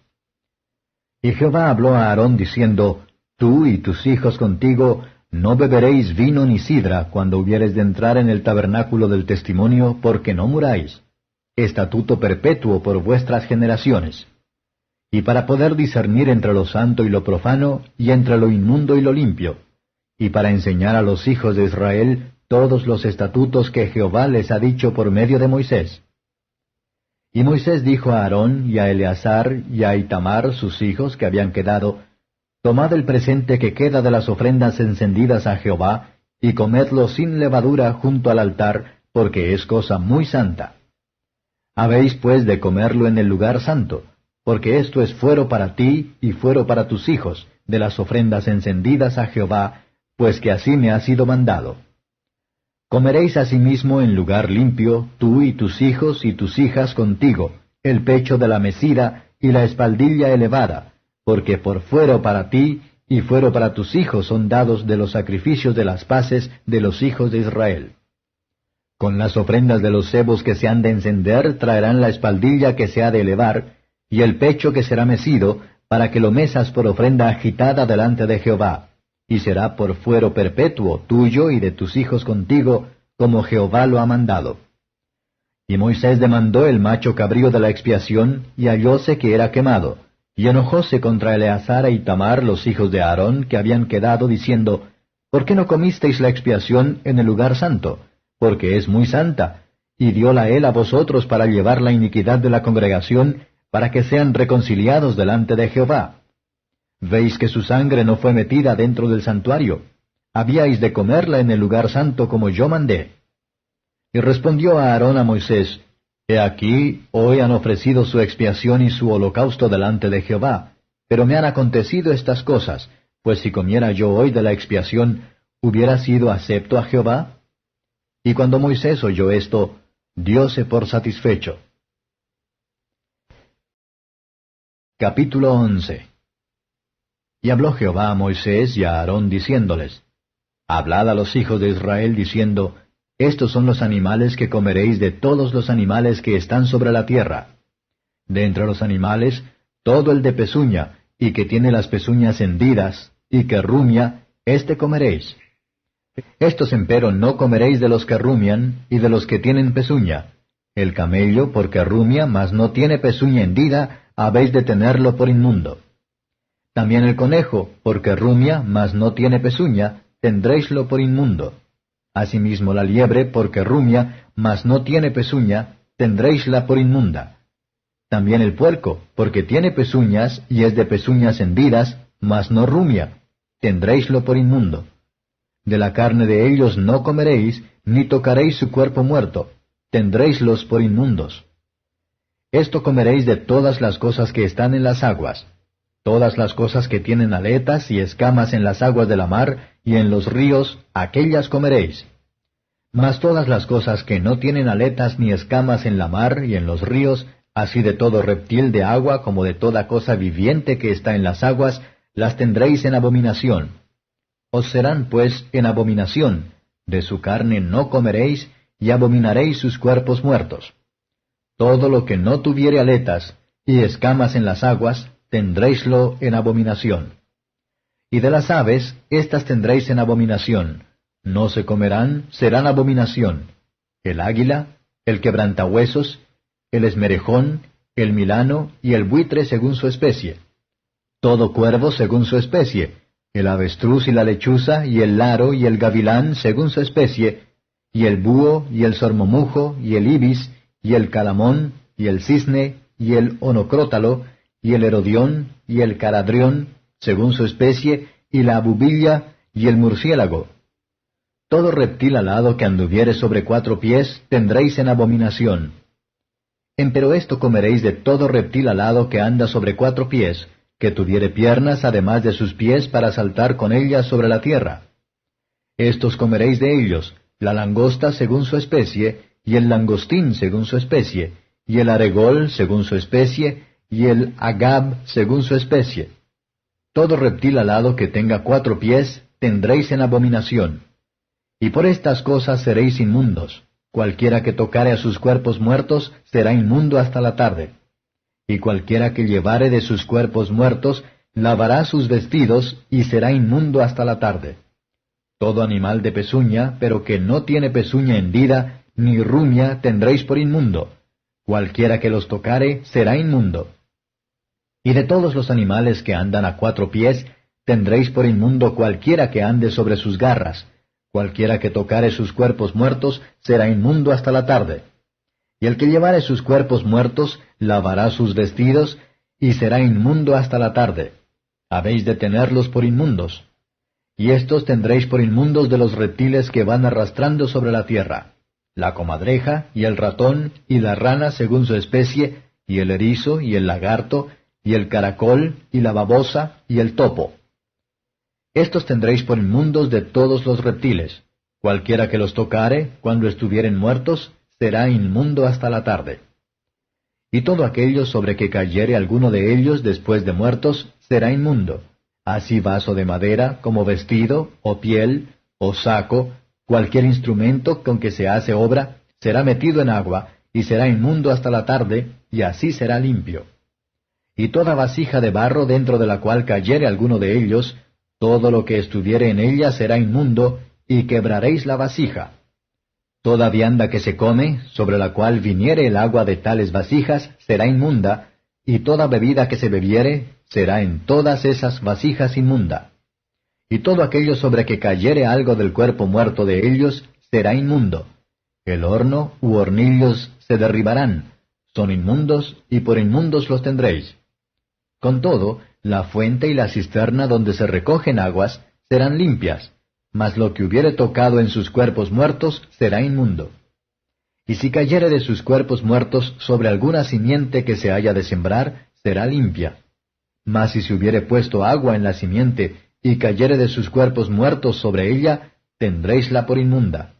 Speaker 2: Y Jehová habló a Aarón diciendo, Tú y tus hijos contigo no beberéis vino ni sidra cuando hubieres de entrar en el tabernáculo del testimonio, porque no muráis. Estatuto perpetuo por vuestras generaciones. Y para poder discernir entre lo santo y lo profano, y entre lo inmundo y lo limpio, y para enseñar a los hijos de Israel todos los estatutos que Jehová les ha dicho por medio de Moisés. Y Moisés dijo a Aarón y a Eleazar y a Itamar sus hijos que habían quedado, Tomad el presente que queda de las ofrendas encendidas a Jehová, y comedlo sin levadura junto al altar, porque es cosa muy santa. Habéis pues de comerlo en el lugar santo, porque esto es fuero para ti y fuero para tus hijos, de las ofrendas encendidas a Jehová, pues que así me ha sido mandado. Comeréis asimismo en lugar limpio, tú y tus hijos y tus hijas contigo, el pecho de la mecida y la espaldilla elevada, porque por fuero para ti y fuero para tus hijos son dados de los sacrificios de las paces de los hijos de Israel. Con las ofrendas de los sebos que se han de encender traerán la espaldilla que se ha de elevar, y el pecho que será mecido, para que lo mesas por ofrenda agitada delante de Jehová, y será por fuero perpetuo tuyo y de tus hijos contigo, como Jehová lo ha mandado. Y Moisés demandó el macho cabrío de la expiación, y hallóse que era quemado, y enojóse contra Eleazar e Itamar los hijos de Aarón que habían quedado, diciendo, ¿Por qué no comisteis la expiación en el lugar santo? Porque es muy santa, y dióla él a vosotros para llevar la iniquidad de la congregación, para que sean reconciliados delante de Jehová. ¿Veis que su sangre no fue metida dentro del santuario? Habíais de comerla en el lugar santo como yo mandé. Y respondió Aarón a Moisés, He aquí, hoy han ofrecido su expiación y su holocausto delante de Jehová, pero me han acontecido estas cosas, pues si comiera yo hoy de la expiación, ¿hubiera sido acepto a Jehová? Y cuando Moisés oyó esto, dióse por satisfecho. Capítulo 11. Y habló Jehová a Moisés y a Aarón diciéndoles, Hablad a los hijos de Israel diciendo, Estos son los animales que comeréis de todos los animales que están sobre la tierra. De entre los animales, todo el de pezuña, y que tiene las pezuñas hendidas, y que rumia, éste comeréis. Estos empero no comeréis de los que rumian, y de los que tienen pezuña. El camello, porque rumia, mas no tiene pezuña hendida, habéis de tenerlo por inmundo. También el conejo, porque rumia, mas no tiene pezuña, tendréislo por inmundo. Asimismo la liebre, porque rumia, mas no tiene pezuña, tendréisla por inmunda. También el puerco, porque tiene pezuñas, y es de pezuñas hendidas, mas no rumia, tendréislo por inmundo. De la carne de ellos no comeréis, ni tocaréis su cuerpo muerto, tendréislos por inmundos. Esto comeréis de todas las cosas que están en las aguas. Todas las cosas que tienen aletas y escamas en las aguas de la mar y en los ríos, aquellas comeréis. Mas todas las cosas que no tienen aletas ni escamas en la mar y en los ríos, así de todo reptil de agua como de toda cosa viviente que está en las aguas, las tendréis en abominación. Os serán pues en abominación, de su carne no comeréis, y abominaréis sus cuerpos muertos. Todo lo que no tuviere aletas y escamas en las aguas, tendréislo en abominación. Y de las aves, éstas tendréis en abominación. No se comerán, serán abominación. El águila, el quebrantahuesos, el esmerejón, el milano y el buitre según su especie. Todo cuervo según su especie, el avestruz y la lechuza y el laro y el gavilán según su especie, y el búho y el sormomujo y el ibis y el calamón y el cisne y el onocrótalo y el herodión y el caradrión según su especie, y la abubilla y el murciélago. Todo reptil alado que anduviere sobre 4 pies tendréis en abominación. Empero esto comeréis de todo reptil alado que anda sobre 4 pies, que tuviere piernas además de sus pies para saltar con ellas sobre la tierra. Estos comeréis de ellos, la langosta según su especie, y el langostín según su especie, y el aregol según su especie, y el agab según su especie. Todo reptil alado que tenga 4 pies tendréis en abominación. Y por estas cosas seréis inmundos. Cualquiera que tocare a sus cuerpos muertos será inmundo hasta la tarde. Y cualquiera que llevare de sus cuerpos muertos lavará sus vestidos y será inmundo hasta la tarde. Todo animal de pezuña, pero que no tiene pezuña hendida, ni rumia, tendréis por inmundo. Cualquiera que los tocare será inmundo. Y de todos los animales que andan a 4 pies, tendréis por inmundo cualquiera que ande sobre sus garras. Cualquiera que tocare sus cuerpos muertos será inmundo hasta la tarde. Y el que llevare sus cuerpos muertos lavará sus vestidos y será inmundo hasta la tarde. Habéis de tenerlos por inmundos. Y estos tendréis por inmundos de los reptiles que van arrastrando sobre la tierra: la comadreja, y el ratón, y la rana según su especie, y el erizo, y el lagarto, y el caracol, y la babosa, y el topo. Estos tendréis por inmundos de todos los reptiles. Cualquiera que los tocare, cuando estuvieren muertos, será inmundo hasta la tarde. Y todo aquello sobre que cayere alguno de ellos después de muertos, será inmundo, así vaso de madera, como vestido, o piel, o saco, cualquier instrumento con que se hace obra, será metido en agua, y será inmundo hasta la tarde, y así será limpio. Y toda vasija de barro dentro de la cual cayere alguno de ellos, todo lo que estuviere en ella será inmundo, y quebraréis la vasija. Toda vianda que se come, sobre la cual viniere el agua de tales vasijas, será inmunda, y toda bebida que se bebiere, será en todas esas vasijas inmunda. y todo aquello sobre que cayere algo del cuerpo muerto de ellos será inmundo. El horno u hornillos se derribarán, son inmundos, y por inmundos los tendréis. Con todo, la fuente y la cisterna donde se recogen aguas serán limpias, mas lo que hubiere tocado en sus cuerpos muertos será inmundo. Y si cayere de sus cuerpos muertos sobre alguna simiente que se haya de sembrar, será limpia. Mas si se hubiere puesto agua en la simiente, y cayere de sus cuerpos muertos sobre ella, tendréisla por inmunda.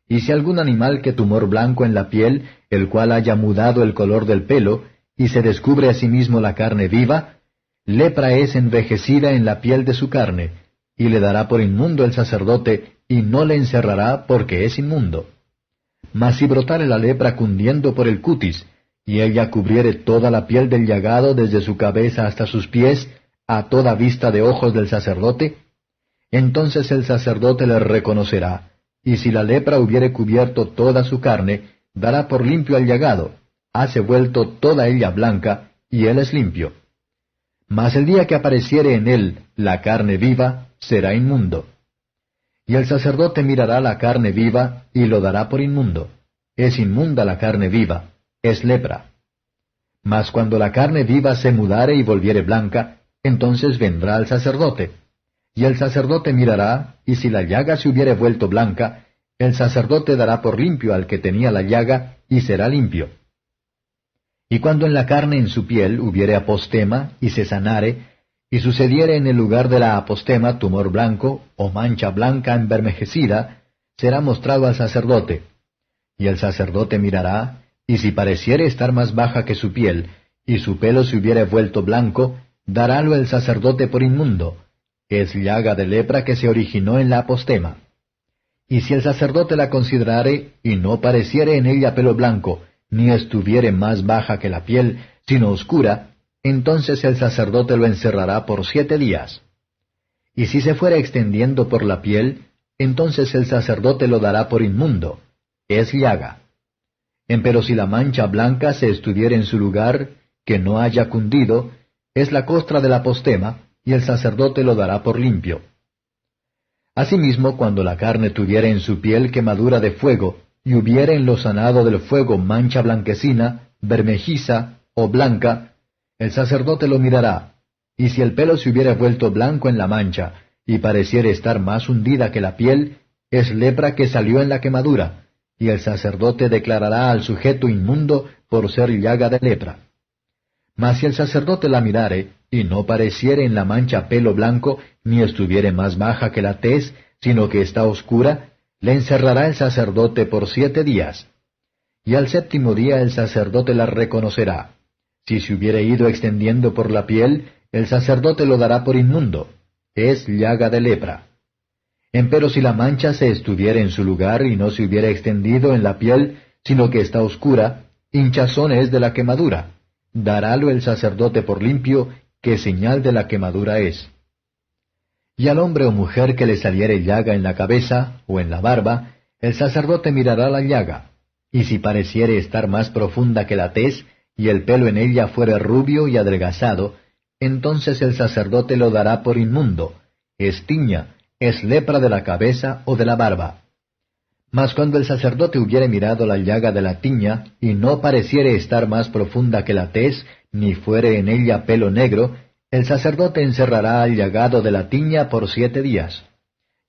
Speaker 2: Y si algún animal que tumor blanco en la piel, el cual haya mudado el color del pelo, y se descubre asimismo la carne viva, lepra es envejecida en la piel de su carne, y le dará por inmundo el sacerdote, y no le encerrará porque es inmundo. Mas si brotare la lepra cundiendo por el cutis, y ella cubriere toda la piel del llagado desde su cabeza hasta sus pies, a toda vista de ojos del sacerdote, entonces el sacerdote le reconocerá, y si la lepra hubiere cubierto toda su carne, dará por limpio al llagado, hase vuelto toda ella blanca, y él es limpio. Mas el día que apareciere en él la carne viva, será inmundo. Y el sacerdote mirará la carne viva, y lo dará por inmundo. Es inmunda la carne viva, es lepra. Mas cuando la carne viva se mudare y volviere blanca, entonces vendrá al sacerdote. Y el sacerdote mirará, y si la llaga se hubiere vuelto blanca, el sacerdote dará por limpio al que tenía la llaga, y será limpio. Y cuando en la carne en su piel hubiere apostema, y se sanare, y sucediere en el lugar de la apostema tumor blanco, o mancha blanca envermejecida, será mostrado al sacerdote. Y el sacerdote mirará, y si pareciere estar más baja que su piel, y su pelo se hubiere vuelto blanco, darálo el sacerdote por inmundo. Es llaga de lepra que se originó en la apostema. Y si el sacerdote la considerare, y no pareciere en ella pelo blanco, ni estuviere más baja que la piel, sino oscura, entonces el sacerdote lo encerrará por 7 días. Y si se fuere extendiendo por la piel, entonces el sacerdote lo dará por inmundo. Es llaga. Empero si la mancha blanca se estuviere en su lugar, que no haya cundido, es la costra de la apostema, y el sacerdote lo dará por limpio. Asimismo, cuando la carne tuviere en su piel quemadura de fuego, y hubiere en lo sanado del fuego mancha blanquecina, bermejiza o blanca, el sacerdote lo mirará, y si el pelo se hubiere vuelto blanco en la mancha, y pareciere estar más hundida que la piel, es lepra que salió en la quemadura, y el sacerdote declarará al sujeto inmundo por ser llaga de lepra. Mas si el sacerdote la mirare, y no pareciere en la mancha pelo blanco, ni estuviere más baja que la tez, sino que está oscura, le encerrará el sacerdote por 7 días. Y al 7º día el sacerdote la reconocerá. Si se hubiere ido extendiendo por la piel, el sacerdote lo dará por inmundo. Es llaga de lepra. Empero si la mancha se estuviere en su lugar y no se hubiere extendido en la piel, sino que está oscura, hinchazón es de la quemadura. Darálo el sacerdote por limpio, que señal de la quemadura es. Y al hombre o mujer que le saliere llaga en la cabeza o en la barba, el sacerdote mirará la llaga, y si pareciere estar más profunda que la tez, y el pelo en ella fuere rubio y adelgazado, entonces el sacerdote lo dará por inmundo, es tiña, es lepra de la cabeza o de la barba. Mas cuando el sacerdote hubiere mirado la llaga de la tiña, y no pareciere estar más profunda que la tez, ni fuere en ella pelo negro, el sacerdote encerrará al llagado de la tiña por 7 días.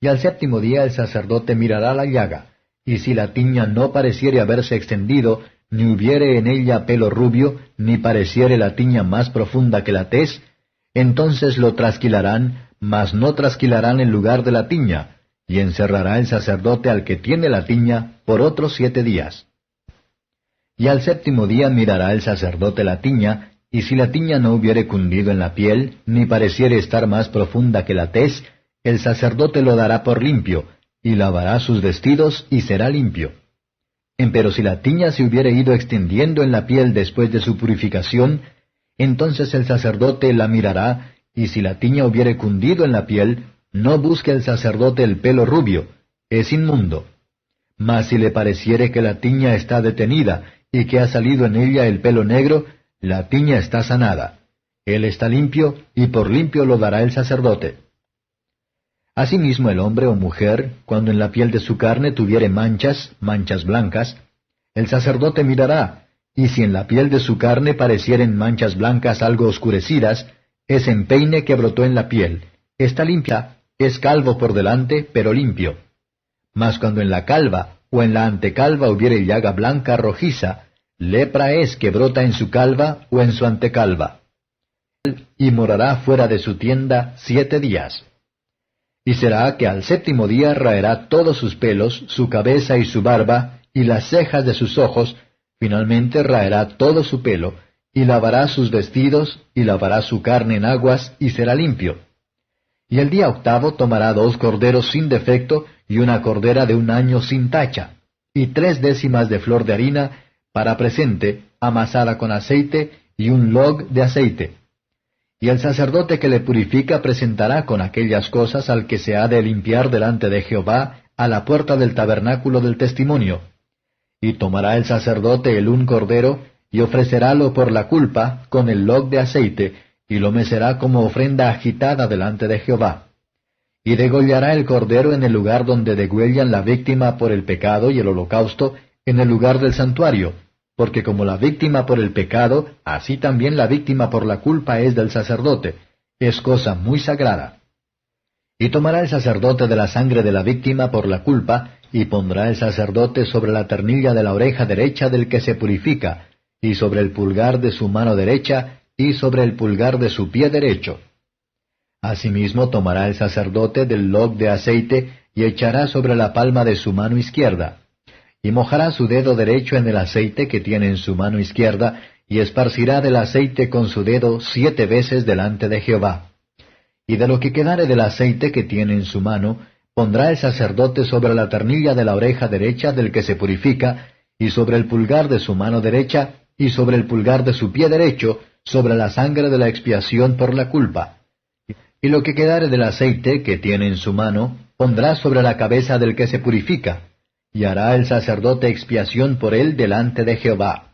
Speaker 2: Y al 7º día el sacerdote mirará la llaga, y si la tiña no pareciere haberse extendido, ni hubiere en ella pelo rubio, ni pareciere la tiña más profunda que la tez, entonces lo trasquilarán, mas no trasquilarán en lugar de la tiña, y encerrará el sacerdote al que tiene la tiña por otros 7 días. Y al 7º día mirará el sacerdote la tiña, y si la tiña no hubiere cundido en la piel, ni pareciere estar más profunda que la tez, el sacerdote lo dará por limpio, y lavará sus vestidos, y será limpio. Empero si la tiña se hubiere ido extendiendo en la piel después de su purificación, entonces el sacerdote la mirará, y si la tiña hubiere cundido en la piel, no busque el sacerdote el pelo rubio, es inmundo. Mas si le pareciere que la tiña está detenida, y que ha salido en ella el pelo negro, la tiña está sanada. Él está limpio, y por limpio lo dará el sacerdote. Asimismo el hombre o mujer, cuando en la piel de su carne tuviere manchas, manchas blancas, el sacerdote mirará, y si en la piel de su carne parecieren manchas blancas algo oscurecidas, es empeine que brotó en la piel, está limpia, es calvo por delante, pero limpio. Mas cuando en la calva o en la antecalva hubiere llaga blanca rojiza, lepra es que brota en su calva o en su antecalva. Y morará fuera de su tienda 7 días. Y será que al 7º día raerá todos sus pelos, su cabeza y su barba, y las cejas de sus ojos, finalmente raerá todo su pelo, y lavará sus vestidos, y lavará su carne en aguas, y será limpio. Y el día 8º tomará 2 corderos sin defecto, y una cordera de 1 año sin tacha, y 3 décimas de flor de harina, para presente, amasada con aceite, y 1 log de aceite. Y el sacerdote que le purifica presentará con aquellas cosas al que se ha de limpiar delante de Jehová, a la puerta del tabernáculo del testimonio. Y tomará el sacerdote el 1 cordero, y ofrecerálo por la culpa, con el log de aceite, y lo mecerá como ofrenda agitada delante de Jehová. Y degollará el cordero en el lugar donde degüellan la víctima por el pecado y el holocausto, en el lugar del santuario, porque como la víctima por el pecado, así también la víctima por la culpa es del sacerdote, es cosa muy sagrada. Y tomará el sacerdote de la sangre de la víctima por la culpa, y pondrá el sacerdote sobre la ternilla de la oreja derecha del que se purifica, y sobre el pulgar de su mano derecha, y sobre el pulgar de su pie derecho. Asimismo tomará el sacerdote del log de aceite, y echará sobre la palma de su mano izquierda, y mojará su dedo derecho en el aceite que tiene en su mano izquierda, y esparcirá del aceite con su dedo 7 veces delante de Jehová. Y de lo que quedare del aceite que tiene en su mano, pondrá el sacerdote sobre la ternilla de la oreja derecha del que se purifica, y sobre el pulgar de su mano derecha, y sobre el pulgar de su pie derecho, sobre la sangre de la expiación por la culpa. Y lo que quedare del aceite que tiene en su mano, pondrá sobre la cabeza del que se purifica, y hará el sacerdote expiación por él delante de Jehová.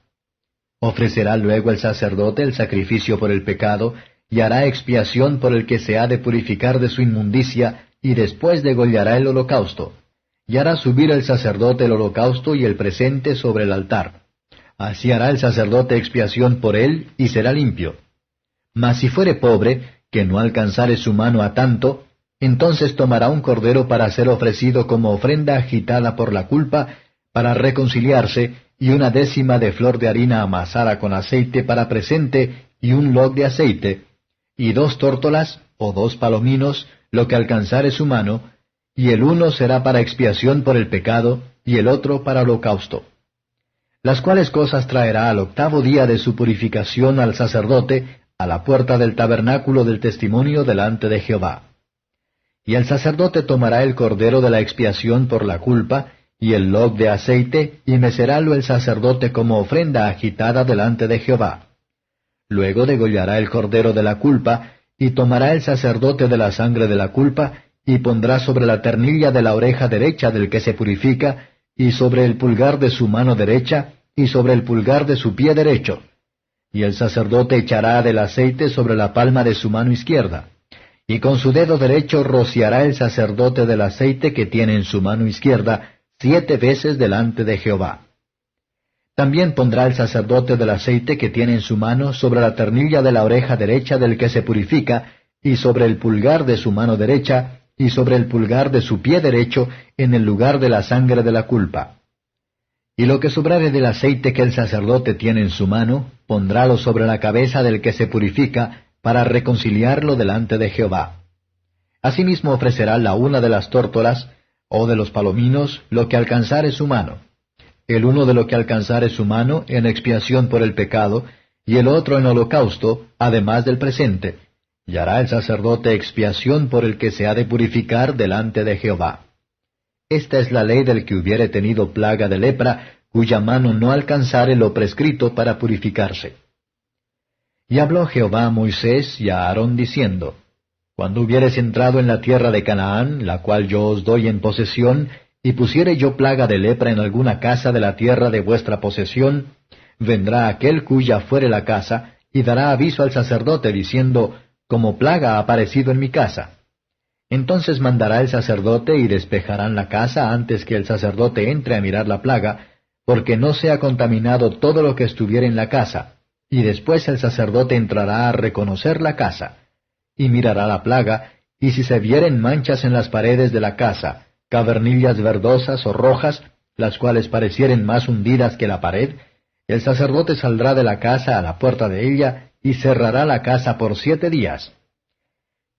Speaker 2: Ofrecerá luego el sacerdote el sacrificio por el pecado, y hará expiación por el que se ha de purificar de su inmundicia, y después degollará el holocausto. Y hará subir el sacerdote el holocausto y el presente sobre el altar. Así hará el sacerdote expiación por él, y será limpio. Mas si fuere pobre, que no alcanzare su mano a tanto, entonces tomará un cordero para ser ofrecido como ofrenda agitada por la culpa, para reconciliarse, y 1 décima de flor de harina amasada con aceite para presente, y 1 log de aceite, y 2 tórtolas, o 2 palominos, lo que alcanzare su mano, y el uno será para expiación por el pecado, y el otro para holocausto. Las cuales cosas traerá al 8º día de su purificación al sacerdote, a la puerta del tabernáculo del testimonio delante de Jehová. Y el sacerdote tomará el cordero de la expiación por la culpa, y el log de aceite, y mecerálo el sacerdote como ofrenda agitada delante de Jehová. Luego degollará el cordero de la culpa, y tomará el sacerdote de la sangre de la culpa, y pondrá sobre la ternilla de la oreja derecha del que se purifica, y sobre el pulgar de su mano derecha, y sobre el pulgar de su pie derecho. Y el sacerdote echará del aceite sobre la palma de su mano izquierda. Y con su dedo derecho rociará el sacerdote del aceite que tiene en su mano izquierda 7 veces delante de Jehová. También pondrá el sacerdote del aceite que tiene en su mano sobre la ternilla de la oreja derecha del que se purifica, y sobre el pulgar de su mano derecha, y sobre el pulgar de su pie derecho, en el lugar de la sangre de la culpa. Y lo que sobrare del aceite que el sacerdote tiene en su mano, pondrálo sobre la cabeza del que se purifica, para reconciliarlo delante de Jehová. Asimismo ofrecerá la una de las tórtolas, o de los palominos, lo que alcanzare su mano. El uno de lo que alcanzare su mano en expiación por el pecado, y el otro en holocausto, además del presente. Y hará el sacerdote expiación por el que se ha de purificar delante de Jehová. Esta es la ley del que hubiere tenido plaga de lepra, cuya mano no alcanzare lo prescrito para purificarse. Y habló Jehová a Moisés y a Aarón diciendo, Cuando hubieres entrado en la tierra de Canaán, la cual yo os doy en posesión, y pusiere yo plaga de lepra en alguna casa de la tierra de vuestra posesión, vendrá aquel cuya fuere la casa, y dará aviso al sacerdote diciendo, Como plaga ha aparecido en mi casa. Entonces mandará el sacerdote y despejarán la casa antes que el sacerdote entre a mirar la plaga, porque no sea contaminado todo lo que estuviera en la casa, y después el sacerdote entrará a reconocer la casa, y mirará la plaga, y si se vieren manchas en las paredes de la casa, cavernillas verdosas o rojas, las cuales parecieren más hundidas que la pared, el sacerdote saldrá de la casa a la puerta de ella, y cerrará la casa por 7 días.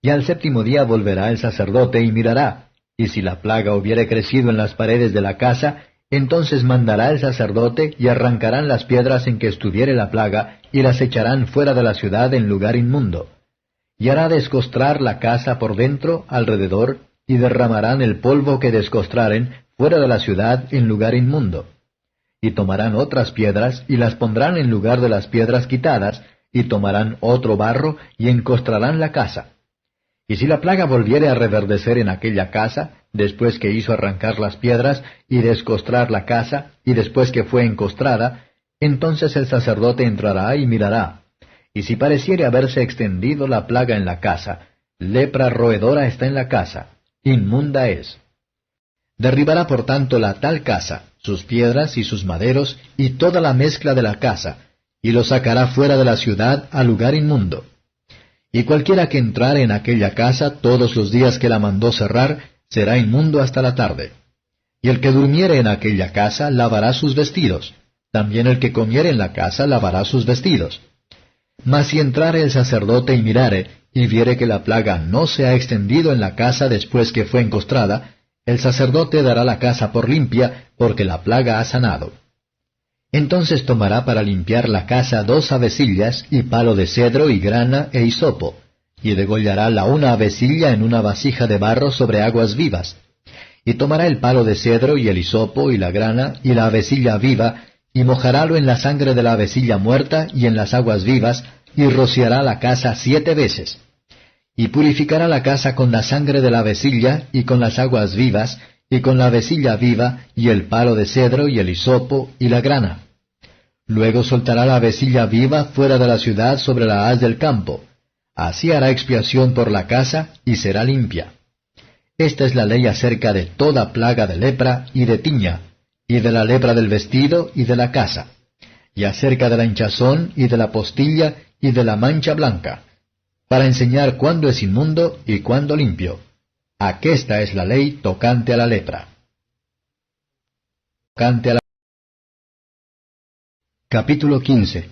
Speaker 2: Y al 7º día volverá el sacerdote y mirará, y si la plaga hubiere crecido en las paredes de la casa, entonces mandará el sacerdote y arrancarán las piedras en que estuviere la plaga, y las echarán fuera de la ciudad en lugar inmundo. Y hará descostrar la casa por dentro, alrededor, y derramarán el polvo que descostraren fuera de la ciudad en lugar inmundo. Y tomarán otras piedras, y las pondrán en lugar de las piedras quitadas, y tomarán otro barro, y encostrarán la casa. Y si la plaga volviere a reverdecer en aquella casa, después que hizo arrancar las piedras, y descostrar la casa, y después que fue encostrada, entonces el sacerdote entrará y mirará. Y si pareciere haberse extendido la plaga en la casa, lepra roedora está en la casa, inmunda es. Derribará por tanto la tal casa, sus piedras y sus maderos, y toda la mezcla de la casa, y lo sacará fuera de la ciudad a lugar inmundo. Y cualquiera que entrare en aquella casa todos los días que la mandó cerrar, será inmundo hasta la tarde. Y el que durmiere en aquella casa lavará sus vestidos, también el que comiere en la casa lavará sus vestidos. Mas si entrare el sacerdote y mirare, y viere que la plaga no se ha extendido en la casa después que fue encostrada, el sacerdote dará la casa por limpia, porque la plaga ha sanado. Entonces tomará para limpiar la casa 2 avecillas, y palo de cedro, y grana, e hisopo, y degollará la una avecilla en una vasija de barro sobre aguas vivas. Y tomará el palo de cedro, y el hisopo, y la grana, y la avecilla viva, y mojarálo en la sangre de la avecilla muerta, y en las aguas vivas, y rociará la casa 7 veces. Y purificará la casa con la sangre de la avecilla, y con las aguas vivas, y con la avecilla viva, y el palo de cedro, y el hisopo, y la grana. Luego soltará la avecilla viva fuera de la ciudad sobre la haz del campo. Así hará expiación por la casa, y será limpia. Esta es la ley acerca de toda plaga de lepra y de tiña, y de la lepra del vestido y de la casa, y acerca de la hinchazón y de la postilla y de la mancha blanca, para enseñar cuándo es inmundo y cuándo limpio. Aquesta es la ley tocante a la lepra.
Speaker 1: Capítulo 15.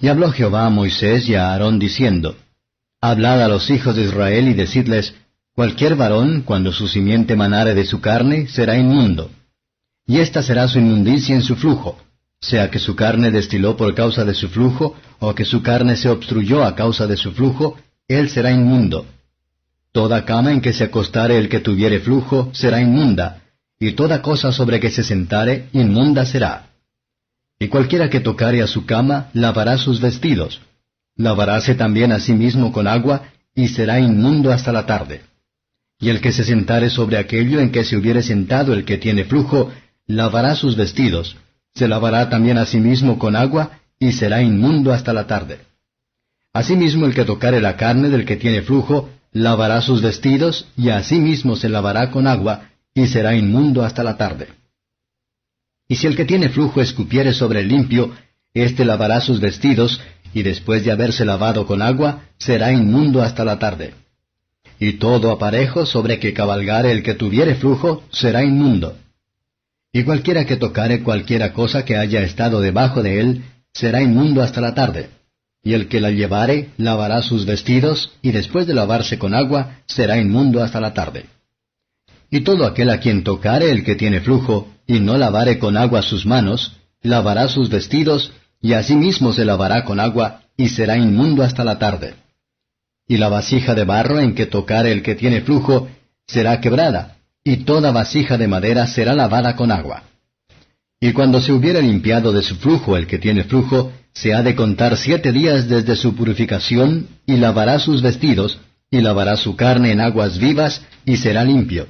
Speaker 1: Y habló Jehová a Moisés y a Aarón diciendo, Hablad a los hijos de Israel y decidles, cualquier varón, cuando su simiente manare de su carne, será inmundo. Y esta será su inmundicia en su flujo, sea que su carne destiló por causa de su flujo, o que su carne se obstruyó a causa de su flujo, él será inmundo. Toda cama en que se acostare el que tuviere flujo será inmunda, y toda cosa sobre que se sentare inmunda será. Y cualquiera que tocare a su cama lavará sus vestidos, lavaráse también a sí mismo con agua, y será inmundo hasta la tarde. Y el que se sentare sobre aquello en que se hubiere sentado el que tiene flujo, lavará sus vestidos, se lavará también a sí mismo con agua, y será inmundo hasta la tarde. Asimismo el que tocare la carne del que tiene flujo, lavará sus vestidos, y a sí mismo se lavará con agua, y será inmundo hasta la tarde. Y si el que tiene flujo escupiere sobre el limpio, éste lavará sus vestidos, y después de haberse lavado con agua, será inmundo hasta la tarde. Y todo aparejo sobre que cabalgare el que tuviere flujo, será inmundo. Y cualquiera que tocare cualquiera cosa que haya estado debajo de él, será inmundo hasta la tarde. Y el que la llevare, lavará sus vestidos, y después de lavarse con agua, será inmundo hasta la tarde. Y todo aquel a quien tocare el que tiene flujo, y no lavare con agua sus manos, lavará sus vestidos, y asimismo se lavará con agua, y será inmundo hasta la tarde. Y la vasija de barro en que tocare el que tiene flujo, será quebrada, y toda vasija de madera será lavada con agua. Y cuando se hubiere limpiado de su flujo el que tiene flujo, se ha de contar 7 días desde su purificación, y lavará sus vestidos, y lavará su carne en aguas vivas, y será limpio.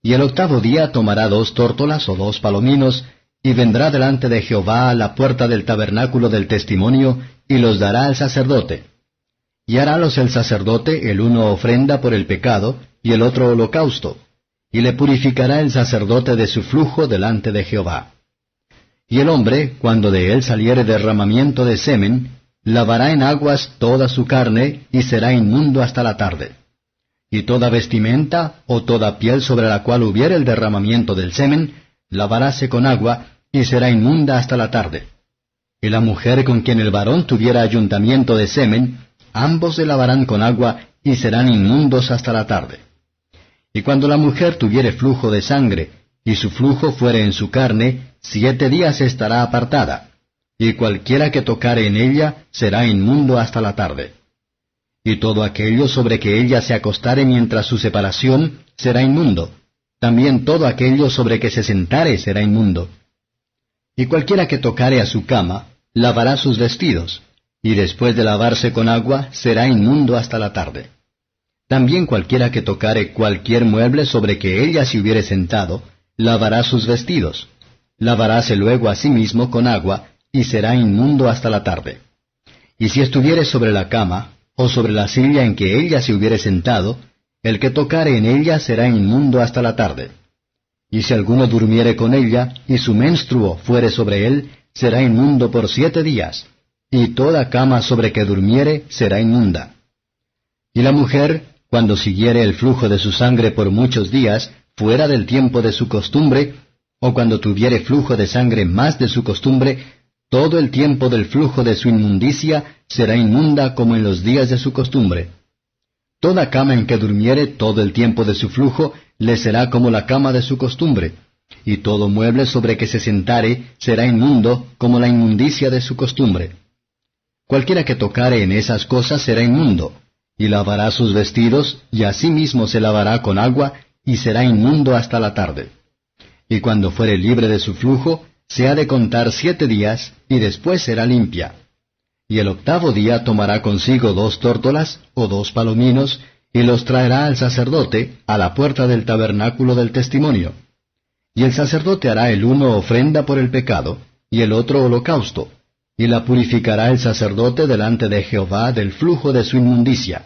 Speaker 1: Y el 8º día tomará 2 tórtolas o 2 palominos, y vendrá delante de Jehová a la puerta del tabernáculo del testimonio, y los dará al sacerdote.
Speaker 3: Y harálos el sacerdote, el uno ofrenda por el pecado, y el otro holocausto. Y le purificará el sacerdote de su flujo delante de Jehová. Y el hombre, cuando de él saliere derramamiento de semen, lavará en aguas toda su carne, y será inmundo hasta la tarde. Y toda vestimenta, o toda piel sobre la cual hubiere el derramamiento del semen, lavaráse con agua, y será inmunda hasta la tarde. Y la mujer con quien el varón tuviera ayuntamiento de semen, ambos se lavarán con agua, y serán inmundos hasta la tarde. Y cuando la mujer tuviere flujo de sangre, y su flujo fuere en su carne, 7 días estará apartada, y cualquiera que tocare en ella será inmundo hasta la tarde. Y todo aquello sobre que ella se acostare mientras su separación será inmundo. También todo aquello sobre que se sentare será inmundo. Y cualquiera que tocare a su cama, lavará sus vestidos, y después de lavarse con agua será inmundo hasta la tarde. También cualquiera que tocare cualquier mueble sobre que ella se hubiere sentado, lavará sus vestidos. Lavaráse luego a sí mismo con agua, y será inmundo hasta la tarde. Y si estuviere sobre la cama, o sobre la silla en que ella se hubiere sentado, el que tocare en ella será inmundo hasta la tarde. Y si alguno durmiere con ella, y su menstruo fuere sobre él, será inmundo por 7 días, y toda cama sobre que durmiere será inmunda. Y la mujer, cuando siguiere el flujo de su sangre por muchos días, fuera del tiempo de su costumbre, o cuando tuviere flujo de sangre más de su costumbre, todo el tiempo del flujo de su inmundicia será inmunda como en los días de su costumbre. Toda cama en que durmiere todo el tiempo de su flujo le será como la cama de su costumbre, y todo mueble sobre que se sentare será inmundo como la inmundicia de su costumbre. Cualquiera que tocare en esas cosas será inmundo, y lavará sus vestidos, y asimismo se lavará con agua, y será inmundo hasta la tarde. Y cuando fuere libre de su flujo, se ha de contar 7 días, y después será limpia. Y el 8º día tomará consigo 2 tórtolas, o 2 palominos, y los traerá al sacerdote, a la puerta del tabernáculo del testimonio. Y el sacerdote hará el uno ofrenda por el pecado, y el otro holocausto, y la purificará el sacerdote delante de Jehová del flujo de su inmundicia.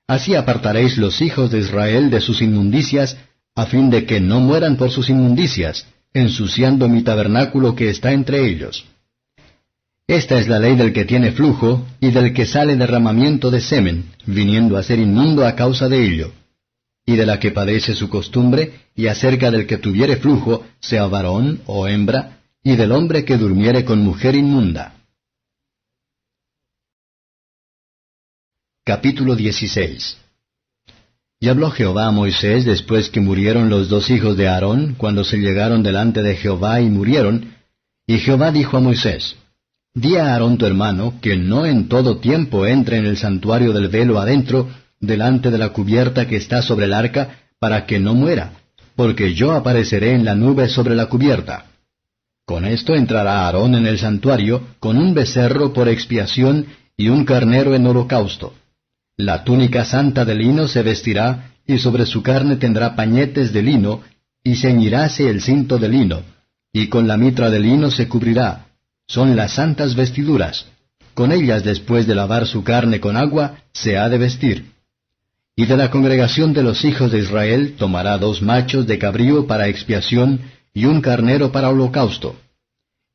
Speaker 3: Así apartaréis los hijos de Israel de sus inmundicias, a fin de que no mueran por sus inmundicias, ensuciando mi tabernáculo que está entre ellos. Esta es la ley del que tiene flujo, y del que sale derramamiento de semen, viniendo a ser inmundo a causa de ello. Y de la que padece su costumbre, y acerca del que tuviere flujo, sea varón o hembra, y del hombre que durmiere con mujer inmunda. Capítulo 16. Y habló Jehová a Moisés después que murieron los 2 hijos de Aarón, cuando se llegaron delante de Jehová y murieron. Y Jehová dijo a Moisés, Di a Aarón tu hermano, que no en todo tiempo entre en el santuario del velo adentro, delante de la cubierta que está sobre el arca, para que no muera, porque yo apareceré en la nube sobre la cubierta. Con esto entrará Aarón en el santuario, con un becerro por expiación, y un carnero en holocausto. La túnica santa de lino se vestirá, y sobre su carne tendrá pañetes de lino, y ceñiráse el cinto de lino, y con la mitra de lino se cubrirá. Son las santas vestiduras. Con ellas después de lavar su carne con agua, se ha de vestir. Y de la congregación de los hijos de Israel tomará 2 machos de cabrío para expiación, y un carnero para holocausto.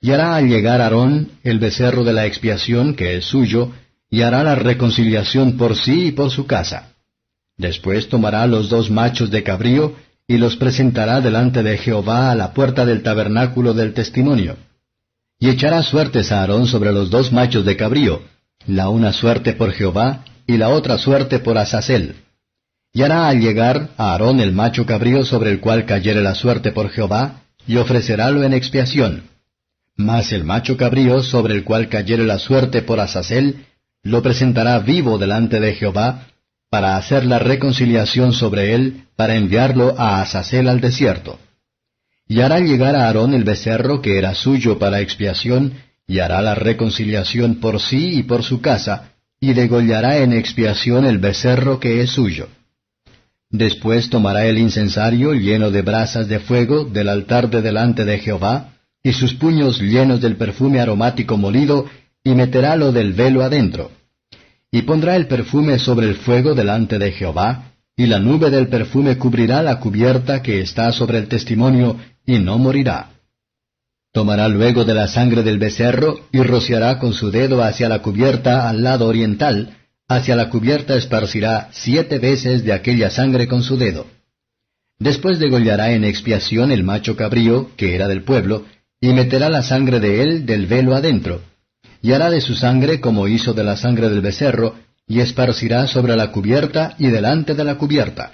Speaker 3: Y hará al llegar Aarón el becerro de la expiación, que es suyo, y hará la reconciliación por sí y por su casa. Después tomará los 2 machos de cabrío, y los presentará delante de Jehová a la puerta del tabernáculo del testimonio. Y echará suertes a Aarón sobre los 2 machos de cabrío, la una suerte por Jehová, y la otra suerte por Azazel. Y hará al llegar a Aarón el macho cabrío sobre el cual cayere la suerte por Jehová, y ofrecerálo en expiación. Mas el macho cabrío sobre el cual cayere la suerte por Azazel, lo presentará vivo delante de Jehová, para hacer la reconciliación sobre él, para enviarlo a Azazel al desierto. Y hará llegar a Aarón el becerro que era suyo para expiación, y hará la reconciliación por sí y por su casa, y degollará en expiación el becerro que es suyo. Después tomará el incensario lleno de brasas de fuego del altar de delante de Jehová, y sus puños llenos del perfume aromático molido, y meterálo del velo adentro. Y pondrá el perfume sobre el fuego delante de Jehová, y la nube del perfume cubrirá la cubierta que está sobre el testimonio, y no morirá. Tomará luego de la sangre del becerro, y rociará con su dedo hacia la cubierta al lado oriental, hacia la cubierta esparcirá 7 veces de aquella sangre con su dedo. Después degollará en expiación el macho cabrío, que era del pueblo, y meterá la sangre de él del velo adentro, y hará de su sangre como hizo de la sangre del becerro, y esparcirá sobre la cubierta y delante de la cubierta.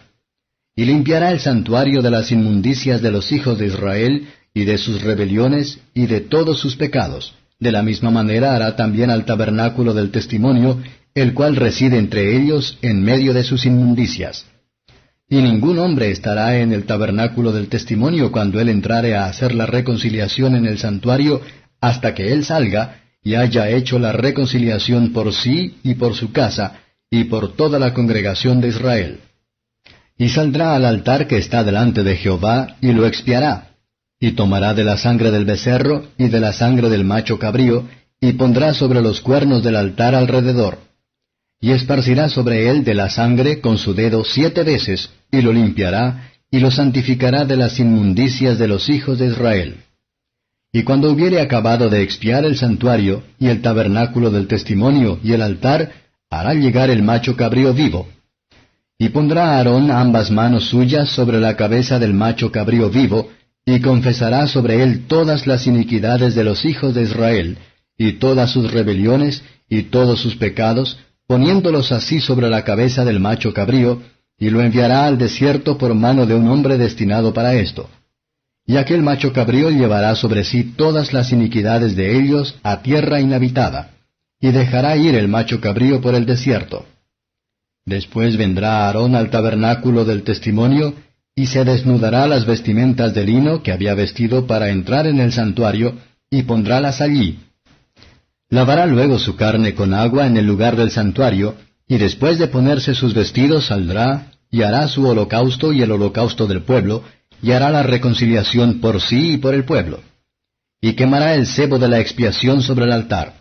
Speaker 3: Y limpiará el santuario de las inmundicias de los hijos de Israel, y de sus rebeliones, y de todos sus pecados. De la misma manera hará también al tabernáculo del testimonio, el cual reside entre ellos en medio de sus inmundicias. Y ningún hombre estará en el tabernáculo del testimonio cuando él entrare a hacer la reconciliación en el santuario, hasta que él salga, y haya hecho la reconciliación por sí y por su casa, y por toda la congregación de Israel. Y saldrá al altar que está delante de Jehová, y lo expiará, y tomará de la sangre del becerro, y de la sangre del macho cabrío, y pondrá sobre los cuernos del altar alrededor. Y esparcirá sobre él de la sangre con su dedo 7 veces, y lo limpiará, y lo santificará de las inmundicias de los hijos de Israel. Y cuando hubiere acabado de expiar el santuario, y el tabernáculo del testimonio, y el altar, hará llegar el macho cabrío vivo. Y pondrá Aarón ambas manos suyas sobre la cabeza del macho cabrío vivo, y confesará sobre él todas las iniquidades de los hijos de Israel, y todas sus rebeliones, y todos sus pecados, poniéndolos así sobre la cabeza del macho cabrío, y lo enviará al desierto por mano de un hombre destinado para esto. Y aquel macho cabrío llevará sobre sí todas las iniquidades de ellos a tierra inhabitada, y dejará ir el macho cabrío por el desierto. Después vendrá Aarón al tabernáculo del testimonio, y se desnudará las vestimentas de lino que había vestido para entrar en el santuario, y pondrálas allí. Lavará luego su carne con agua en el lugar del santuario, y después de ponerse sus vestidos saldrá, y hará su holocausto y el holocausto del pueblo, y hará la reconciliación por sí y por el pueblo. Y quemará el sebo de la expiación sobre el altar.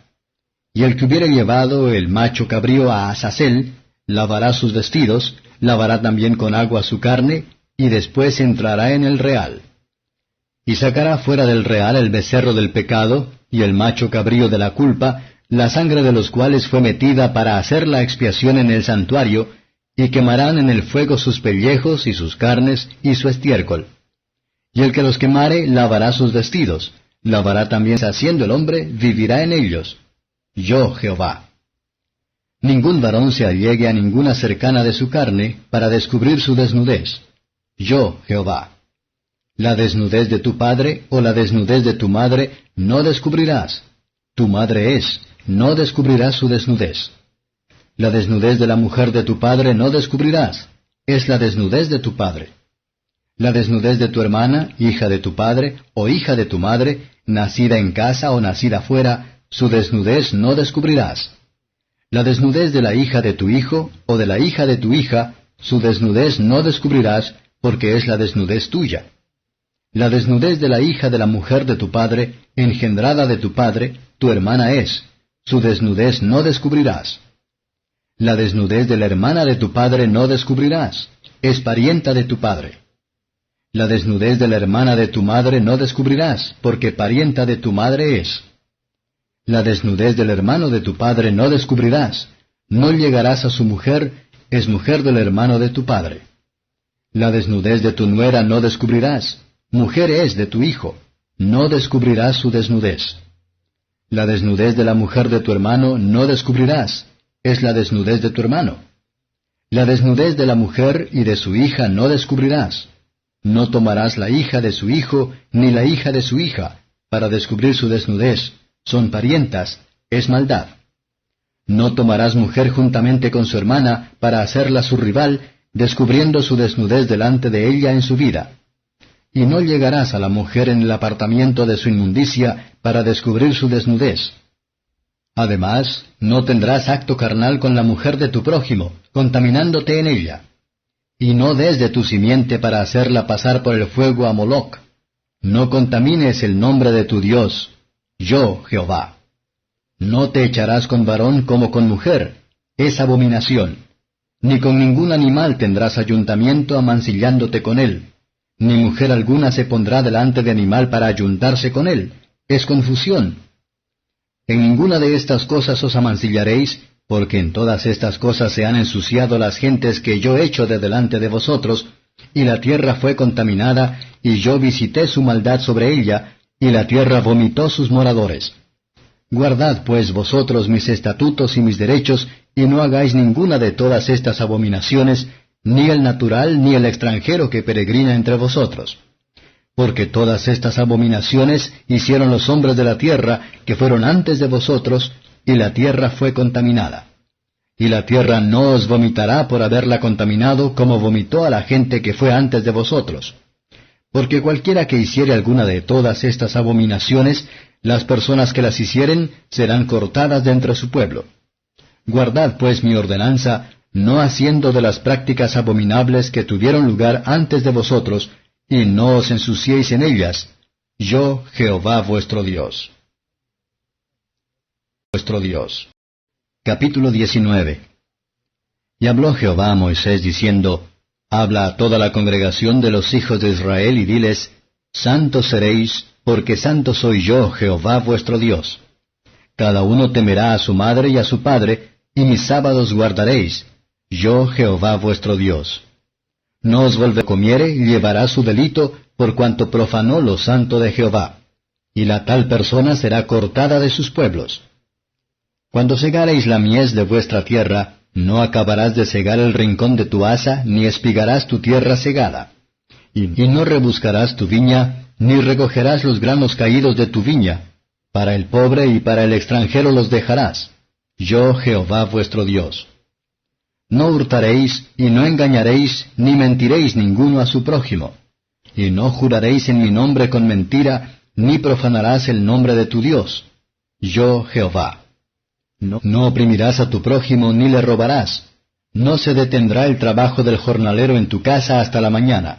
Speaker 3: Y el que hubiere llevado el macho cabrío a Azazel, lavará sus vestidos, lavará también con agua su carne, y después entrará en el real. Y sacará fuera del real el becerro del pecado, y el macho cabrío de la culpa, la sangre de los cuales fue metida para hacer la expiación en el santuario, y quemarán en el fuego sus pellejos y sus carnes y su estiércol. Y el que los quemare lavará sus vestidos, lavará también haciendo el hombre, vivirá en ellos. Yo, Jehová. Ningún varón se allegue a ninguna cercana de su carne para descubrir su desnudez. Yo, Jehová. La desnudez de tu padre o la desnudez de tu madre no descubrirás. Tu madre es, no descubrirás su desnudez. La desnudez de la mujer de tu padre no descubrirás, es la desnudez de tu padre. La desnudez de tu hermana, hija de tu padre, o hija de tu madre, nacida en casa o nacida fuera, su desnudez no descubrirás. La desnudez de la hija de tu hijo, o de la hija de tu hija, su desnudez no descubrirás, porque es la desnudez tuya. La desnudez de la hija de la mujer de tu padre, engendrada de tu padre, tu hermana es, su desnudez no descubrirás. La desnudez de la hermana de tu padre no descubrirás, es parienta de tu padre. La desnudez de la hermana de tu madre no descubrirás, porque parienta de tu madre es. La desnudez del hermano de tu padre no descubrirás, no llegarás a su mujer, es mujer del hermano de tu padre. La desnudez de tu nuera no descubrirás, mujer es de tu hijo, no descubrirás su desnudez. La desnudez de la mujer de tu hermano no descubrirás, es la desnudez de tu hermano. La desnudez de la mujer y de su hija no descubrirás. No tomarás la hija de su hijo, ni la hija de su hija, para descubrir su desnudez. Son parientas, es maldad. No tomarás mujer juntamente con su hermana, para hacerla su rival, descubriendo su desnudez delante de ella en su vida. Y no llegarás a la mujer en el apartamiento de su inmundicia, para descubrir su desnudez. Además, no tendrás acto carnal con la mujer de tu prójimo, contaminándote en ella. Y no des de tu simiente para hacerla pasar por el fuego a Moloc. No contamines el nombre de tu Dios, yo, Jehová. No te echarás con varón como con mujer. es abominación. Ni con ningún animal tendrás ayuntamiento amancillándote con él. Ni mujer alguna se pondrá delante de animal para ayuntarse con él. Es confusión. En ninguna de estas cosas os amancillaréis, porque en todas estas cosas se han ensuciado las gentes que yo echo de delante de vosotros, y la tierra fue contaminada, y yo visité su maldad sobre ella, y la tierra vomitó sus moradores. Guardad pues vosotros mis estatutos y mis derechos, y no hagáis ninguna de todas estas abominaciones, ni el natural ni el extranjero que peregrina entre vosotros. Porque todas estas abominaciones hicieron los hombres de la tierra, que fueron antes de vosotros, y la tierra fue contaminada. Y la tierra no os vomitará por haberla contaminado, como vomitó a la gente que fue antes de vosotros. Porque cualquiera que hiciere alguna de todas estas abominaciones, las personas que las hicieren serán cortadas de entre su pueblo. Guardad pues mi ordenanza, no haciendo de las prácticas abominables que tuvieron lugar antes de vosotros, y no os ensuciéis en ellas. Yo, Jehová vuestro Dios. Vuestro Dios. Capítulo 19. Y habló Jehová a Moisés diciendo, Habla a toda la congregación de los hijos de Israel y diles, Santos seréis, porque santo soy yo, Jehová vuestro Dios. Cada uno temerá a su madre y a su padre, y mis sábados guardaréis, yo, Jehová vuestro Dios. No os volverá comiere y llevará su delito, por cuanto profanó lo santo de Jehová. Y la tal persona será cortada de sus pueblos. Cuando segareis la mies de vuestra tierra, no acabarás de segar el rincón de tu haza, ni espigarás tu tierra segada. Y no rebuscarás tu viña, ni recogerás los granos caídos de tu viña. Para el pobre y para el extranjero los dejarás. Yo, Jehová vuestro Dios. No hurtaréis, y no engañaréis, ni mentiréis ninguno a su prójimo. Y no juraréis en mi nombre con mentira, ni profanarás el nombre de tu Dios. Yo, Jehová. No oprimirás a tu prójimo, ni le robarás. No se detendrá el trabajo del jornalero en tu casa hasta la mañana.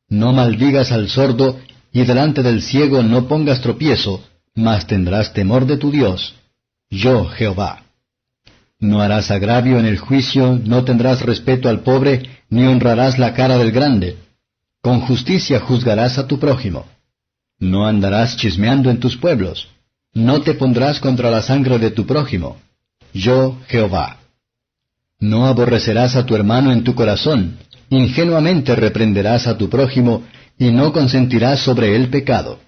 Speaker 3: No maldigas al sordo, y delante del ciego no pongas tropiezo, mas tendrás temor de tu Dios. Yo, Jehová. No harás agravio en el juicio, no tendrás respeto al pobre, ni honrarás la cara del grande. Con justicia juzgarás a tu prójimo. No andarás chismeando en tus pueblos. No te pondrás contra la sangre de tu prójimo. Yo, Jehová. No aborrecerás a tu hermano en tu corazón. Ingenuamente reprenderás a tu prójimo, y no consentirás sobre él pecado.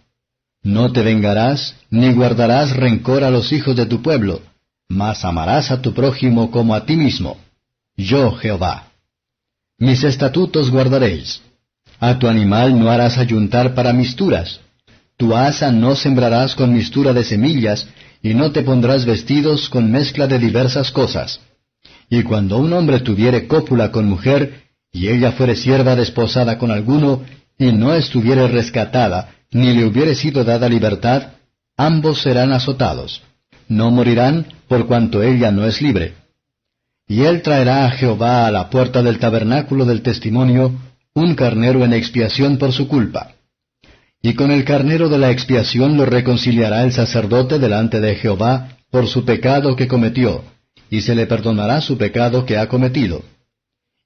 Speaker 3: No te vengarás, ni guardarás rencor a los hijos de tu pueblo, mas amarás a tu prójimo como a ti mismo. Yo, Jehová. Mis estatutos guardaréis. A tu animal no harás ayuntar para misturas. Tu haza no sembrarás con mistura de semillas, y no te pondrás vestidos con mezcla de diversas cosas. Y cuando un hombre tuviere cópula con mujer, y ella fuere sierva desposada con alguno, y no estuviere rescatada, ni le hubiere sido dada libertad, ambos serán azotados. No morirán, por cuanto ella no es libre. Y él traerá a Jehová a la puerta del tabernáculo del testimonio un carnero en expiación por su culpa. Y con el carnero de la expiación lo reconciliará el sacerdote delante de Jehová por su pecado que cometió, y se le perdonará su pecado que ha cometido.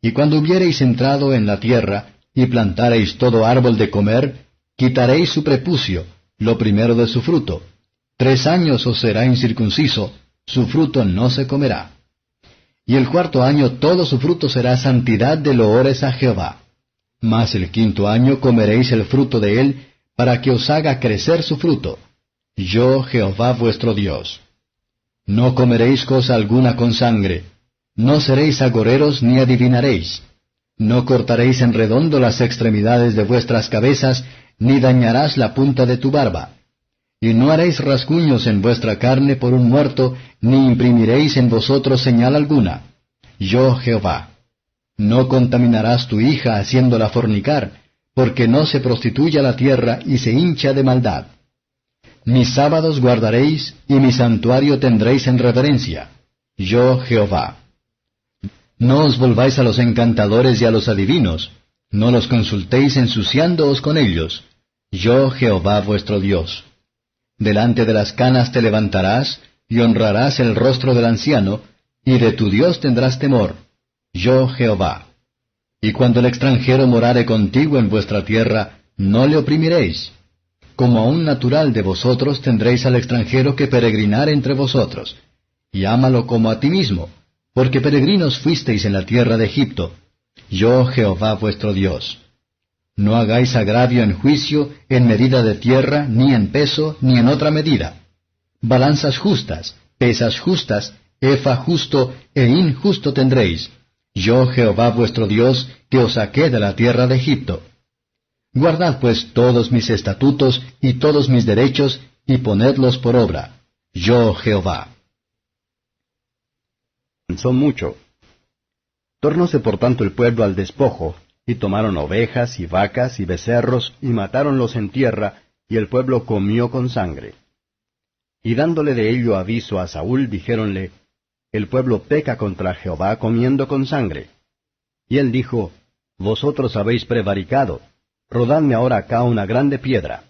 Speaker 3: Y cuando hubiereis entrado en la tierra, y plantareis todo árbol de comer, quitaréis su prepucio, lo primero de su fruto. 3 años os será incircunciso, su fruto no se comerá. Y el 4º año todo su fruto será santidad de loores a Jehová. Mas el 5º año comeréis el fruto de él, para que os haga crecer su fruto. Yo, Jehová vuestro Dios. No comeréis cosa alguna con sangre. No seréis agoreros ni adivinaréis. No cortaréis en redondo las extremidades de vuestras cabezas, ni dañarás la punta de tu barba. Y no haréis rasguños en vuestra carne por un muerto, ni imprimiréis en vosotros señal alguna. Yo, Jehová. No contaminarás tu hija haciéndola fornicar, porque no se prostituya la tierra y se hincha de maldad. Mis sábados guardaréis, y mi santuario tendréis en reverencia. Yo, Jehová. No os volváis a los encantadores y a los adivinos, no los consultéis ensuciándoos con ellos. Yo, Jehová vuestro Dios. Delante de las canas te levantarás, y honrarás el rostro del anciano, y de tu Dios tendrás temor, yo Jehová. Y cuando el extranjero morare contigo en vuestra tierra, no le oprimiréis. Como a un natural de vosotros tendréis al extranjero que peregrinar entre vosotros, y ámalo como a ti mismo, porque peregrinos fuisteis en la tierra de Egipto, yo Jehová vuestro Dios. No hagáis agravio en juicio, en medida de tierra, ni en peso, ni en otra medida. Balanzas justas, pesas justas, efa justo e injusto tendréis, yo Jehová vuestro Dios, que os saqué de la tierra de Egipto. Guardad pues todos mis estatutos y todos mis derechos, y ponedlos por obra, yo Jehová.
Speaker 1: Son mucho. Tornóse por tanto el pueblo al despojo, y tomaron ovejas y vacas y becerros, y matáronlos en tierra, y el pueblo comió con sangre. Y dándole de ello aviso a Saúl, dijéronle, el pueblo peca contra Jehová comiendo con sangre. Y él dijo, vosotros habéis prevaricado, rodadme ahora acá una grande piedra.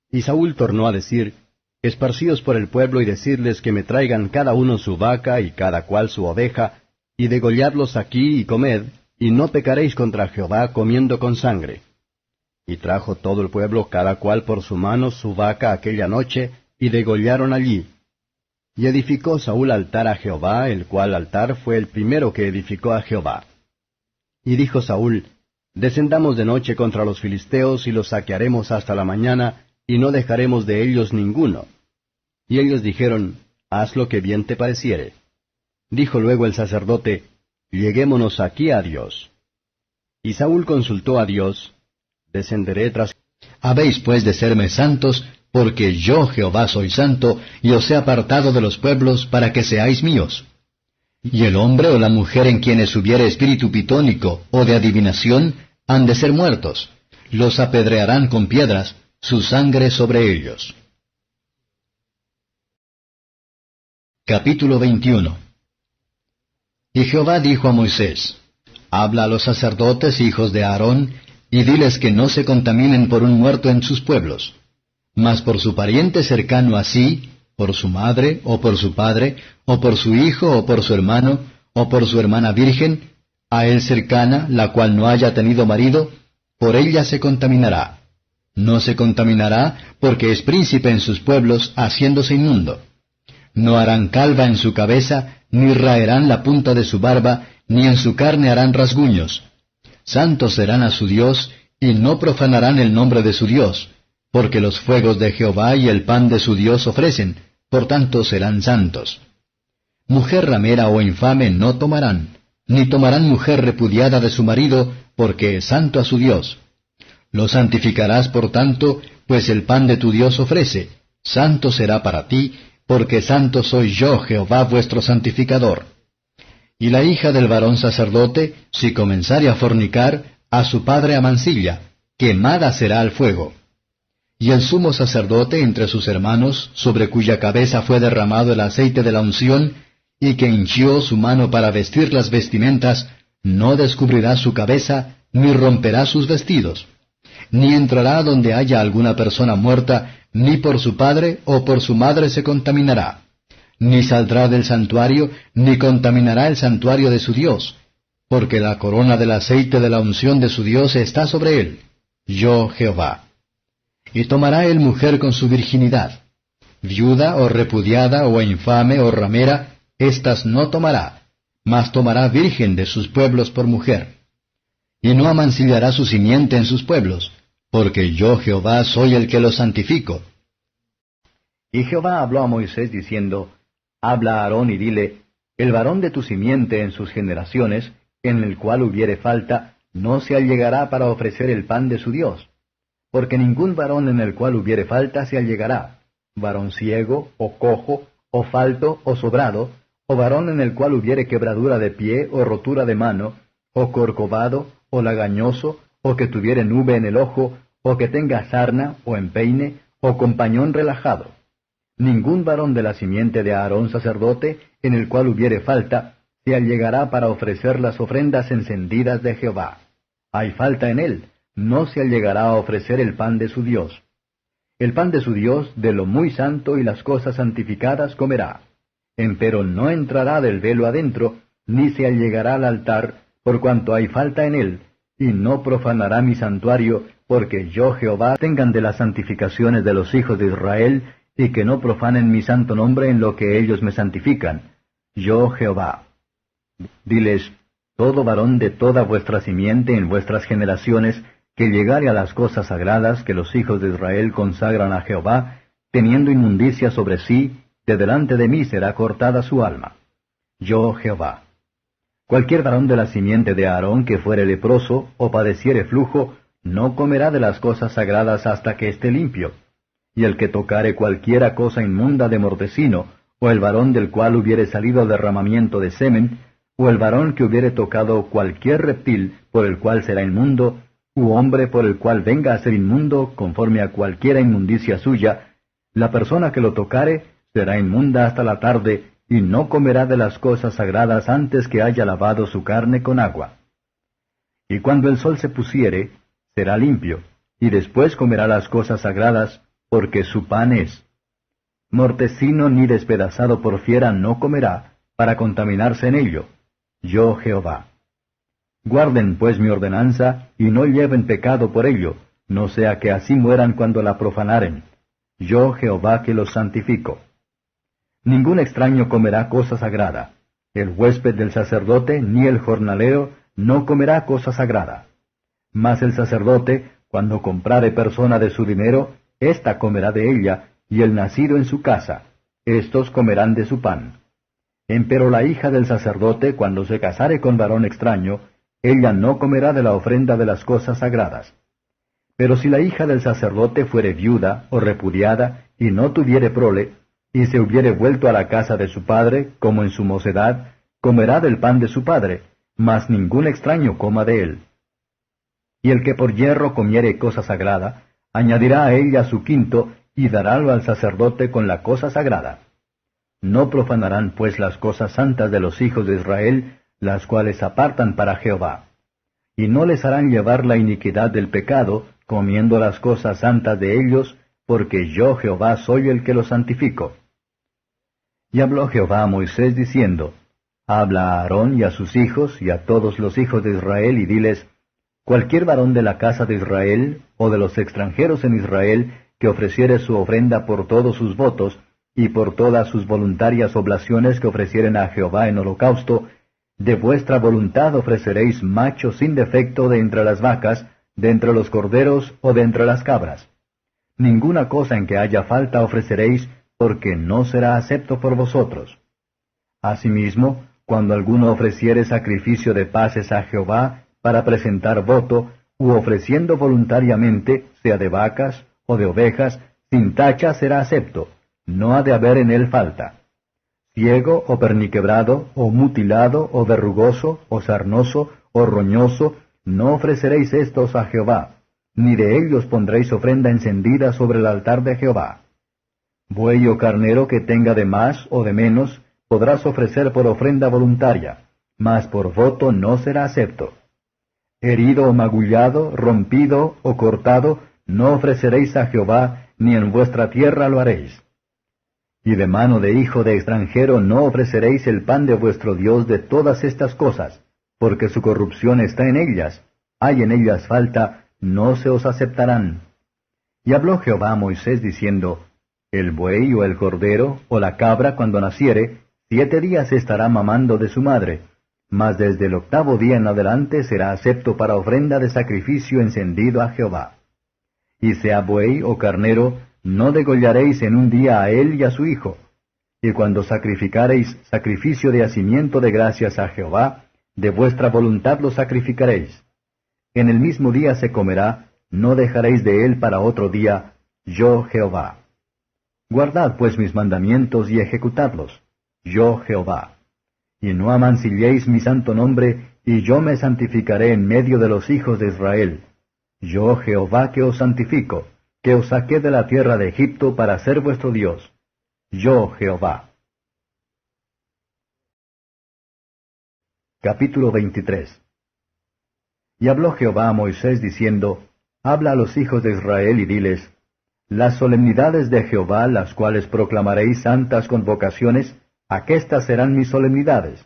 Speaker 1: Y Saúl tornó a decir, esparcíos por el pueblo y decidles que me traigan cada uno su vaca y cada cual su oveja, y degolladlos aquí y comed, y no pecaréis contra Jehová comiendo con sangre. Y trajo todo el pueblo cada cual por su mano su vaca aquella noche, y degollaron allí. Y edificó Saúl altar a Jehová, el cual altar fue el primero que edificó a Jehová. Y dijo Saúl, descendamos de noche contra los filisteos y los saquearemos hasta la mañana, y no dejaremos de ellos ninguno. Y ellos dijeron, haz lo que bien te pareciere. Dijo luego el sacerdote, lleguémonos aquí a Dios. Y Saúl consultó a Dios, descenderé tras...
Speaker 3: Habéis pues de serme santos, porque yo Jehová soy santo, y os he apartado de los pueblos para que seáis míos. Y el hombre o la mujer en quienes hubiere espíritu pitónico o de adivinación, han de ser muertos. Los apedrearán con piedras, su sangre sobre ellos. Capítulo 21. Y Jehová dijo a Moisés, habla a los sacerdotes hijos de Aarón, y diles que no se contaminen por un muerto en sus pueblos. Mas por su pariente cercano a sí, por su madre, o por su padre, o por su hijo, o por su hermano, o por su hermana virgen, a él cercana, la cual no haya tenido marido, por ella se contaminará. No se contaminará, porque es príncipe en sus pueblos, haciéndose inmundo. No harán calva en su cabeza, ni raerán la punta de su barba, ni en su carne harán rasguños. Santos serán a su Dios, y no profanarán el nombre de su Dios, porque los fuegos de Jehová y el pan de su Dios ofrecen, por tanto serán santos. Mujer ramera o infame no tomarán, ni tomarán mujer repudiada de su marido, porque es santo a su Dios. Lo santificarás por tanto, pues el pan de tu Dios ofrece, santo será para ti, porque santo soy yo Jehová vuestro santificador. Y la hija del varón sacerdote, si comenzare a fornicar, a su padre amancilla, quemada será al fuego. Y el sumo sacerdote entre sus hermanos, sobre cuya cabeza fue derramado el aceite de la unción, y que hinchió su mano para vestir las vestimentas, no descubrirá su cabeza, ni romperá sus vestidos, ni entrará donde haya alguna persona muerta, ni por su padre o por su madre se contaminará, ni saldrá del santuario, ni contaminará el santuario de su Dios, porque la corona del aceite de la unción de su Dios está sobre él, yo Jehová. Y tomará él mujer con su virginidad. Viuda o repudiada o infame o ramera, éstas no tomará, mas tomará virgen de sus pueblos por mujer. Y no amancillará su simiente en sus pueblos, porque yo Jehová soy el que los santifico.
Speaker 2: Y Jehová habló a Moisés diciendo, habla a Aarón y dile, el varón de tu simiente en sus generaciones, en el cual hubiere falta, no se allegará para ofrecer el pan de su Dios. Porque ningún varón en el cual hubiere falta se allegará, varón ciego, o cojo, o falto, o sobrado, o varón en el cual hubiere quebradura de pie, o rotura de mano, o corcovado, o lagañoso, o que tuviere nube en el ojo, o que tenga sarna, o empeine, o compañón relajado. Ningún varón de la simiente de Aarón sacerdote, en el cual hubiere falta, se allegará para ofrecer las ofrendas encendidas de Jehová. Hay falta en él, no se allegará a ofrecer el pan de su Dios. El pan de su Dios, de lo muy santo y las cosas santificadas comerá.
Speaker 1: empero no entrará del velo adentro, ni se allegará al altar, por cuanto hay falta en él, y no profanará mi santuario, porque yo Jehová tengan de las santificaciones de los hijos de Israel, y que no profanen mi santo nombre en lo que ellos me santifican. Yo Jehová. Diles, todo varón de toda vuestra simiente en vuestras generaciones, que llegare a las cosas sagradas que los hijos de Israel consagran a Jehová, teniendo inmundicia sobre sí, de delante de mí será cortada su alma. Yo Jehová. Cualquier varón de la simiente de Aarón que fuere leproso, o padeciere flujo, no comerá de las cosas sagradas hasta que esté limpio. Y el que tocare cualquiera cosa inmunda de mortecino, o el varón del cual hubiere salido derramamiento de semen, o el varón que hubiere tocado cualquier reptil por el cual será inmundo, u hombre por el cual venga a ser inmundo conforme a cualquiera inmundicia suya, la persona que lo tocare será inmunda hasta la tarde, y no comerá de las cosas sagradas antes que haya lavado su carne con agua. Y cuando el sol se pusiere, será limpio, y después comerá las cosas sagradas, porque su pan es. Mortecino ni despedazado por fiera no comerá, para contaminarse en ello. Yo Jehová. Guarden pues mi ordenanza, y no lleven pecado por ello, no sea que así mueran cuando la profanaren. Yo Jehová que los santifico. Ningún extraño comerá cosa sagrada. El huésped del sacerdote ni el jornalero no comerá cosa sagrada. Mas el sacerdote, cuando comprare persona de su dinero, ésta comerá de ella, y el nacido en su casa, éstos comerán de su pan. Empero la hija del sacerdote, cuando se casare con varón extraño, ella no comerá de la ofrenda de las cosas sagradas. Pero si la hija del sacerdote fuere viuda o repudiada, y no tuviere prole, y se hubiere vuelto a la casa de su padre, como en su mocedad, comerá del pan de su padre, mas ningún extraño coma de él. Y el que por hierro comiere cosa sagrada, añadirá a ella su quinto, y darálo al sacerdote con la cosa sagrada. No profanarán pues las cosas santas de los hijos de Israel, las cuales apartan para Jehová. Y no les harán llevar la iniquidad del pecado, comiendo las cosas santas de ellos, porque yo Jehová soy el que los santifico. Y habló Jehová a Moisés diciendo, Habla a Aarón y a sus hijos y a todos los hijos de Israel, y diles, Cualquier varón de la casa de Israel, o de los extranjeros en Israel, que ofreciere su ofrenda por todos sus votos, y por todas sus voluntarias oblaciones que ofrecieren a Jehová en holocausto, de vuestra voluntad ofreceréis macho sin defecto de entre las vacas, de entre los corderos o de entre las cabras. Ninguna cosa en que haya falta ofreceréis, porque no será acepto por vosotros. Asimismo, cuando alguno ofreciere sacrificio de paces a Jehová, para presentar voto, u ofreciendo voluntariamente, sea de vacas o de ovejas, sin tacha será acepto, no ha de haber en él falta. Ciego o perniquebrado, o mutilado, o verrugoso, o sarnoso, o roñoso, no ofreceréis estos a Jehová, ni de ellos pondréis ofrenda encendida sobre el altar de Jehová. Buey o carnero que tenga de más o de menos, podrás ofrecer por ofrenda voluntaria, mas por voto no será acepto. Herido o magullado, rompido o cortado, no ofreceréis a Jehová, ni en vuestra tierra lo haréis. Y de mano de hijo de extranjero no ofreceréis el pan de vuestro Dios de todas estas cosas, porque su corrupción está en ellas, hay en ellas falta, no se os aceptarán. Y habló Jehová a Moisés diciendo, El buey o el cordero o la cabra cuando naciere, 7 días estará mamando de su madre, mas desde el 8º día en adelante será acepto para ofrenda de sacrificio encendido a Jehová. Y sea buey o carnero, no degollaréis en un día a él y a su hijo. Y cuando sacrificareis sacrificio de hacimiento de gracias a Jehová, de vuestra voluntad lo sacrificaréis. En el mismo día se comerá, no dejaréis de él para otro día, yo Jehová. Guardad pues mis mandamientos y ejecutadlos, yo Jehová. Y no amancilléis mi santo nombre, y yo me santificaré en medio de los hijos de Israel. Yo Jehová que os santifico, que os saqué de la tierra de Egipto para ser vuestro Dios. Yo Jehová. Capítulo 23. Y habló Jehová a Moisés diciendo, Habla a los hijos de Israel y diles, Las solemnidades de Jehová, las cuales proclamaréis santas convocaciones, Aquestas serán mis solemnidades.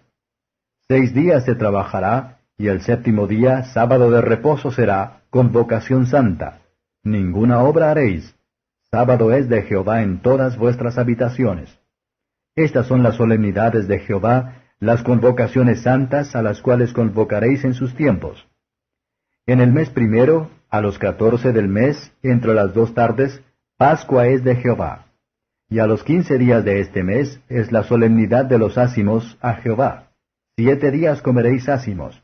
Speaker 1: 6 días se trabajará, y el séptimo día, sábado de reposo será, convocación santa. Ninguna obra haréis. Sábado es de Jehová en todas vuestras habitaciones. Estas son las solemnidades de Jehová, las convocaciones santas a las cuales convocaréis en sus tiempos. En el mes primero, a los 14 del mes, entre las 2 tardes, Pascua es de Jehová. Y a los 15 días de este mes es la solemnidad de los ázimos a Jehová. 7 días comeréis ázimos.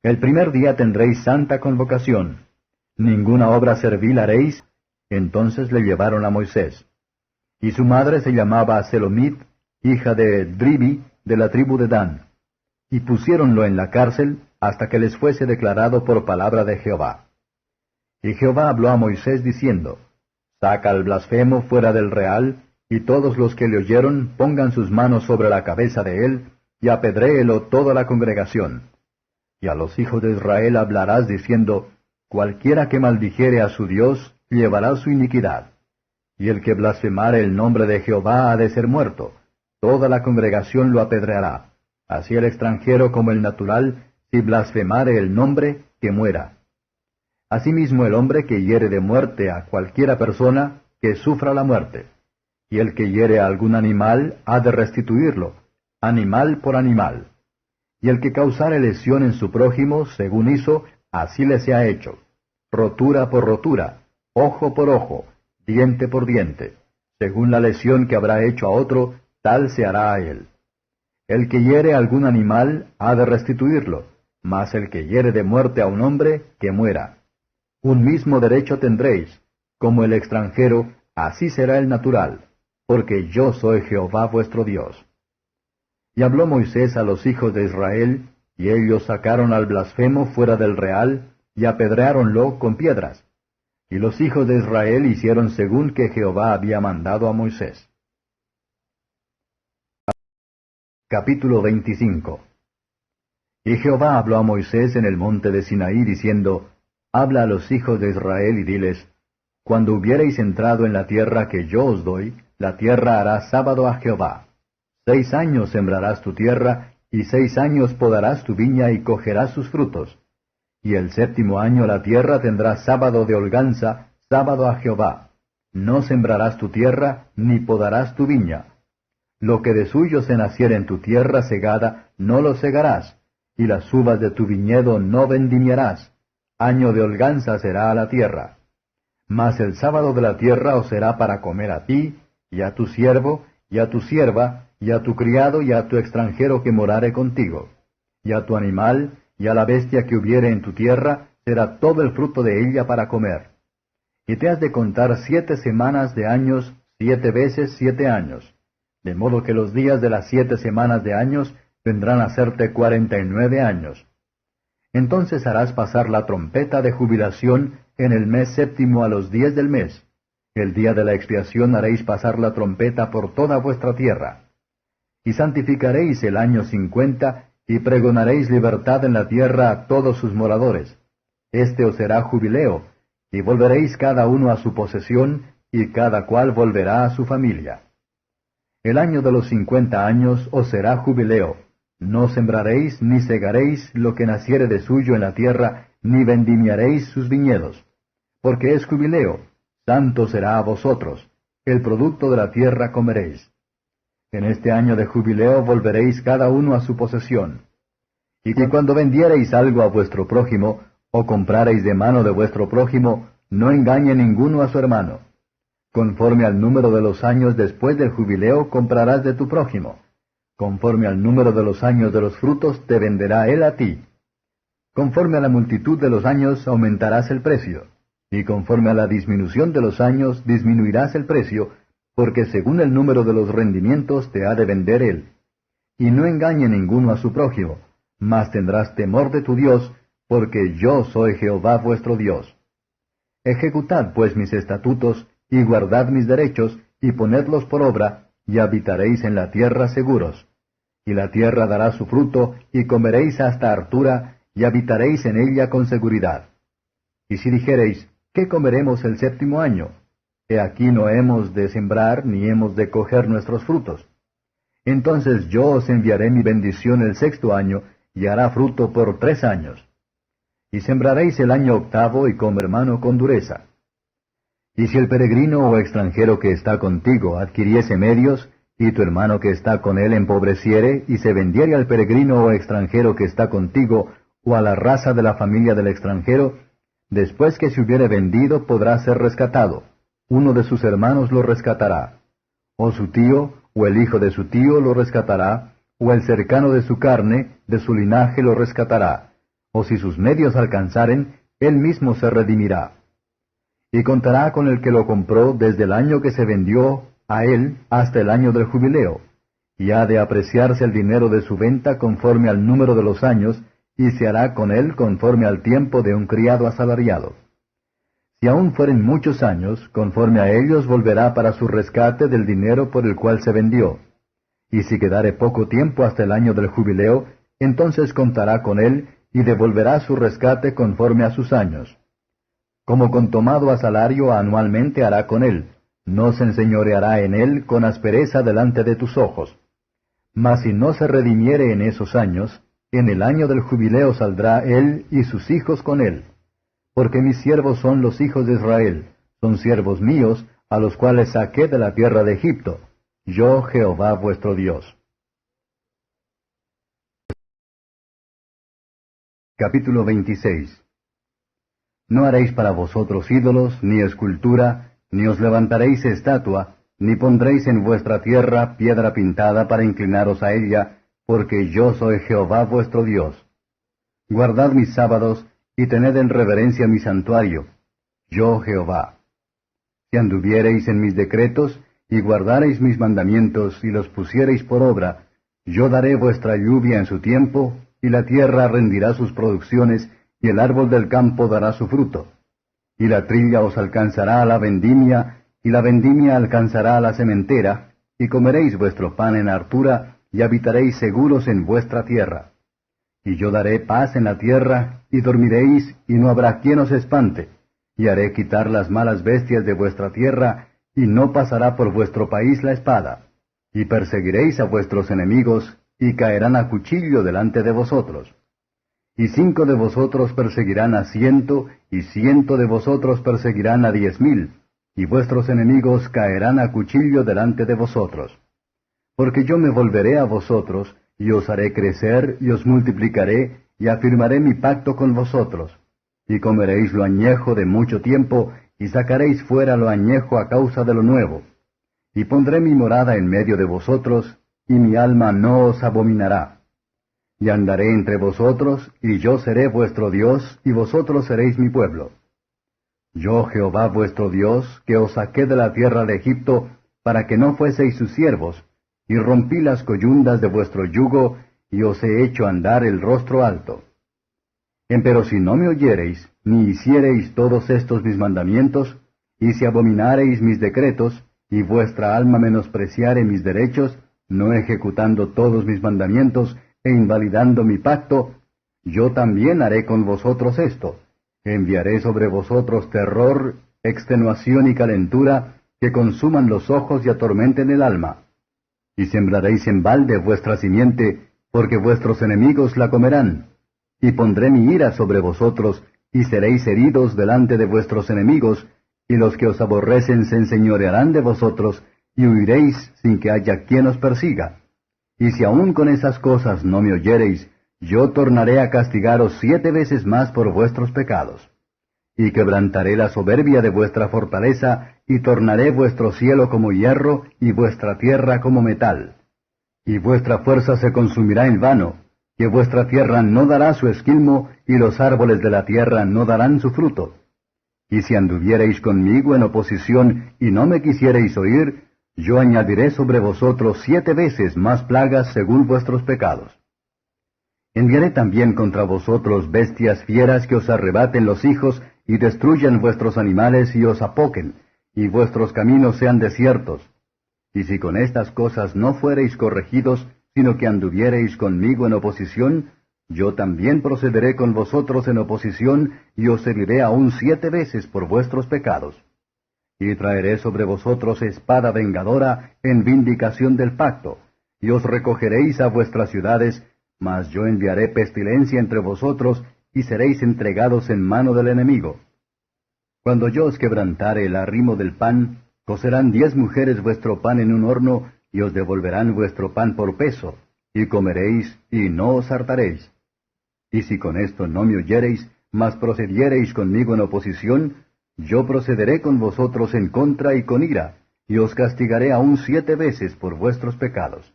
Speaker 1: El primer día tendréis santa convocación. Ninguna obra servil haréis. Entonces le llevaron a Moisés. Y su madre se llamaba Selomit, hija de Dribi, de la tribu de Dan. Y pusiéronlo en la cárcel hasta que les fuese declarado por palabra de Jehová. Y Jehová habló a Moisés diciendo, Saca al blasfemo fuera del real, y todos los que le oyeron pongan sus manos sobre la cabeza de él, y apedréelo toda la congregación. Y a los hijos de Israel hablarás diciendo, Cualquiera que maldijere a su Dios, llevará su iniquidad. Y el que blasfemare el nombre de Jehová ha de ser muerto. Toda la congregación lo apedreará. Así el extranjero como el natural, si blasfemare el nombre, que muera. Asimismo el hombre que hiere de muerte a cualquiera persona, que sufra la muerte. Y el que hiere a algún animal, ha de restituirlo, animal por animal. Y el que causare lesión en su prójimo, según hizo, así le sea hecho. Rotura por rotura, ojo por ojo, diente por diente. Según la lesión que habrá hecho a otro, tal se hará a él. El que hiere a algún animal, ha de restituirlo, mas el que hiere de muerte a un hombre, que muera. Un mismo derecho tendréis, como el extranjero, así será el natural, porque yo soy Jehová vuestro Dios. Y habló Moisés a los hijos de Israel, y ellos sacaron al blasfemo fuera del real, y apedreáronlo con piedras. Y los hijos de Israel hicieron según que Jehová había mandado a Moisés. Capítulo 25. Y Jehová habló a Moisés en el monte de Sinaí, diciendo, Habla a los hijos de Israel y diles, Cuando hubiereis entrado en la tierra que yo os doy, la tierra hará sábado a Jehová. 6 años sembrarás tu tierra, y 6 años podarás tu viña y cogerás sus frutos. Y el séptimo año la tierra tendrá sábado de holganza, sábado a Jehová. No sembrarás tu tierra, ni podarás tu viña. Lo que de suyo se naciere en tu tierra segada, no lo segarás, y las uvas de tu viñedo no vendimiarás. Año de holganza será a la tierra. Mas el sábado de la tierra os será para comer a ti, y a tu siervo, y a tu sierva, y a tu criado, y a tu extranjero que morare contigo. Y a tu animal, y a la bestia que hubiere en tu tierra, será todo el fruto de ella para comer. Y te has de contar 7 semanas de años, 7 veces 7 años. De modo que los días de las 7 semanas de años vendrán a serte 49 años. Entonces harás pasar la trompeta de jubilación en el mes séptimo a los 10 del mes. El día de la expiación haréis pasar la trompeta por toda vuestra tierra. Y santificaréis el año 50, y pregonaréis libertad en la tierra a todos sus moradores. Este os será jubileo, y volveréis cada uno a su posesión, y cada cual volverá a su familia. El año de los 50 años os será jubileo. No sembraréis ni segaréis lo que naciere de suyo en la tierra, ni vendimiaréis sus viñedos. Porque es jubileo, santo será a vosotros, el producto de la tierra comeréis. En este año de jubileo volveréis cada uno a su posesión. Y cuando vendiereis algo a vuestro prójimo, o comprareis de mano de vuestro prójimo, no engañe ninguno a su hermano. Conforme al número de los años después del jubileo comprarás de tu prójimo. Conforme al número de los años de los frutos te venderá él a ti. Conforme a la multitud de los años aumentarás el precio, y conforme a la disminución de los años disminuirás el precio, porque según el número de los rendimientos te ha de vender él. Y no engañe ninguno a su prójimo, mas tendrás temor de tu Dios, porque yo soy Jehová vuestro Dios. Ejecutad pues mis estatutos, y guardad mis derechos, y ponedlos por obra, y habitaréis en la tierra seguros. Y la tierra dará su fruto, y comeréis hasta hartura, y habitaréis en ella con seguridad. Y si dijereis, ¿qué comeremos el séptimo año? He aquí no hemos de sembrar, ni hemos de coger nuestros frutos. Entonces yo os enviaré mi bendición el 6º año, y hará fruto por 3 años. Y sembraréis el año 8º y como hermano con dureza. Y si el peregrino o extranjero que está contigo adquiriese medios, y tu hermano que está con él empobreciere, y se vendiere al peregrino o extranjero que está contigo, o a la raza de la familia del extranjero, después que se hubiere vendido podrá ser rescatado. Uno de sus hermanos lo rescatará. O su tío, o el hijo de su tío lo rescatará, o el cercano de su carne, de su linaje lo rescatará. O si sus medios alcanzaren, él mismo se redimirá. Y contará con el que lo compró desde el año que se vendió a él hasta el año del jubileo, y ha de apreciarse el dinero de su venta conforme al número de los años, y se hará con él conforme al tiempo de un criado asalariado. Si aún fueren muchos años, conforme a ellos volverá para su rescate del dinero por el cual se vendió. Y si quedare poco tiempo hasta el año del jubileo, entonces contará con él, y devolverá su rescate conforme a sus años. Como con tomado a salario anualmente hará con él, no se enseñoreará en él con aspereza delante de tus ojos. Mas si no se redimiere en esos años, en el año del jubileo saldrá él y sus hijos con él. Porque mis siervos son los hijos de Israel, son siervos míos, a los cuales saqué de la tierra de Egipto, yo Jehová vuestro Dios. Capítulo 26. No haréis para vosotros ídolos, ni escultura, ni os levantaréis estatua, ni pondréis en vuestra tierra piedra pintada para inclinaros a ella, porque yo soy Jehová vuestro Dios. Guardad mis sábados, y tened en reverencia mi santuario, yo Jehová. Si anduviereis en mis decretos, y guardareis mis mandamientos, y los pusiereis por obra, yo daré vuestra lluvia en su tiempo, y la tierra rendirá sus producciones, y el árbol del campo dará su fruto. Y la trilla os alcanzará a la vendimia, y la vendimia alcanzará a la sementera, y comeréis vuestro pan en hartura, y habitaréis seguros en vuestra tierra. Y yo daré paz en la tierra, y dormiréis, y no habrá quien os espante, y haré quitar las malas bestias de vuestra tierra, y no pasará por vuestro país la espada. Y perseguiréis a vuestros enemigos, y caerán a cuchillo delante de vosotros. Y 5 de vosotros perseguirán a 100, y 100 de vosotros perseguirán a 10,000, y vuestros enemigos caerán a cuchillo delante de vosotros. Porque yo me volveré a vosotros, y os haré crecer, y os multiplicaré, y afirmaré mi pacto con vosotros. Y comeréis lo añejo de mucho tiempo, y sacaréis fuera lo añejo a causa de lo nuevo. Y pondré mi morada en medio de vosotros, y mi alma no os abominará. Y andaré entre vosotros, y yo seré vuestro Dios, y vosotros seréis mi pueblo. Yo Jehová vuestro Dios, que os saqué de la tierra de Egipto, para que no fueseis sus siervos, y rompí las coyundas de vuestro yugo, y os he hecho andar el rostro alto. Empero si no me oyereis, ni hiciereis todos estos mis mandamientos, y si abominareis mis decretos, y vuestra alma menospreciare mis derechos, no ejecutando todos mis mandamientos, e invalidando mi pacto, yo también haré con vosotros esto: enviaré sobre vosotros terror, extenuación y calentura, que consuman los ojos y atormenten el alma. Y sembraréis en balde vuestra simiente, porque vuestros enemigos la comerán. Y pondré mi ira sobre vosotros, y seréis heridos delante de vuestros enemigos, y los que os aborrecen se enseñorearán de vosotros, y huiréis sin que haya quien os persiga. Y si aún con esas cosas no me oyereis, yo tornaré a castigaros 7 veces más por vuestros pecados. Y quebrantaré la soberbia de vuestra fortaleza, y tornaré vuestro cielo como hierro, y vuestra tierra como metal. Y vuestra fuerza se consumirá en vano, que vuestra tierra no dará su esquilmo, y los árboles de la tierra no darán su fruto. Y si anduviereis conmigo en oposición, y no me quisiereis oír, yo añadiré sobre vosotros 7 veces más plagas según vuestros pecados. Enviaré también contra vosotros bestias fieras que os arrebaten los hijos, y destruyan vuestros animales y os apoquen, y vuestros caminos sean desiertos. Y si con estas cosas no fuereis corregidos, sino que anduviereis conmigo en oposición, yo también procederé con vosotros en oposición, y os heriré aún 7 veces por vuestros pecados. Y traeré sobre vosotros espada vengadora en vindicación del pacto, y os recogeréis a vuestras ciudades, mas yo enviaré pestilencia entre vosotros, y seréis entregados en mano del enemigo. Cuando yo os quebrantare el arrimo del pan, cocerán 10 mujeres vuestro pan en un horno, y os devolverán vuestro pan por peso, y comeréis, y no os hartaréis. Y si con esto no me oyereis, mas procediereis conmigo en oposición, yo procederé con vosotros en contra y con ira, y os castigaré aún 7 veces por vuestros pecados.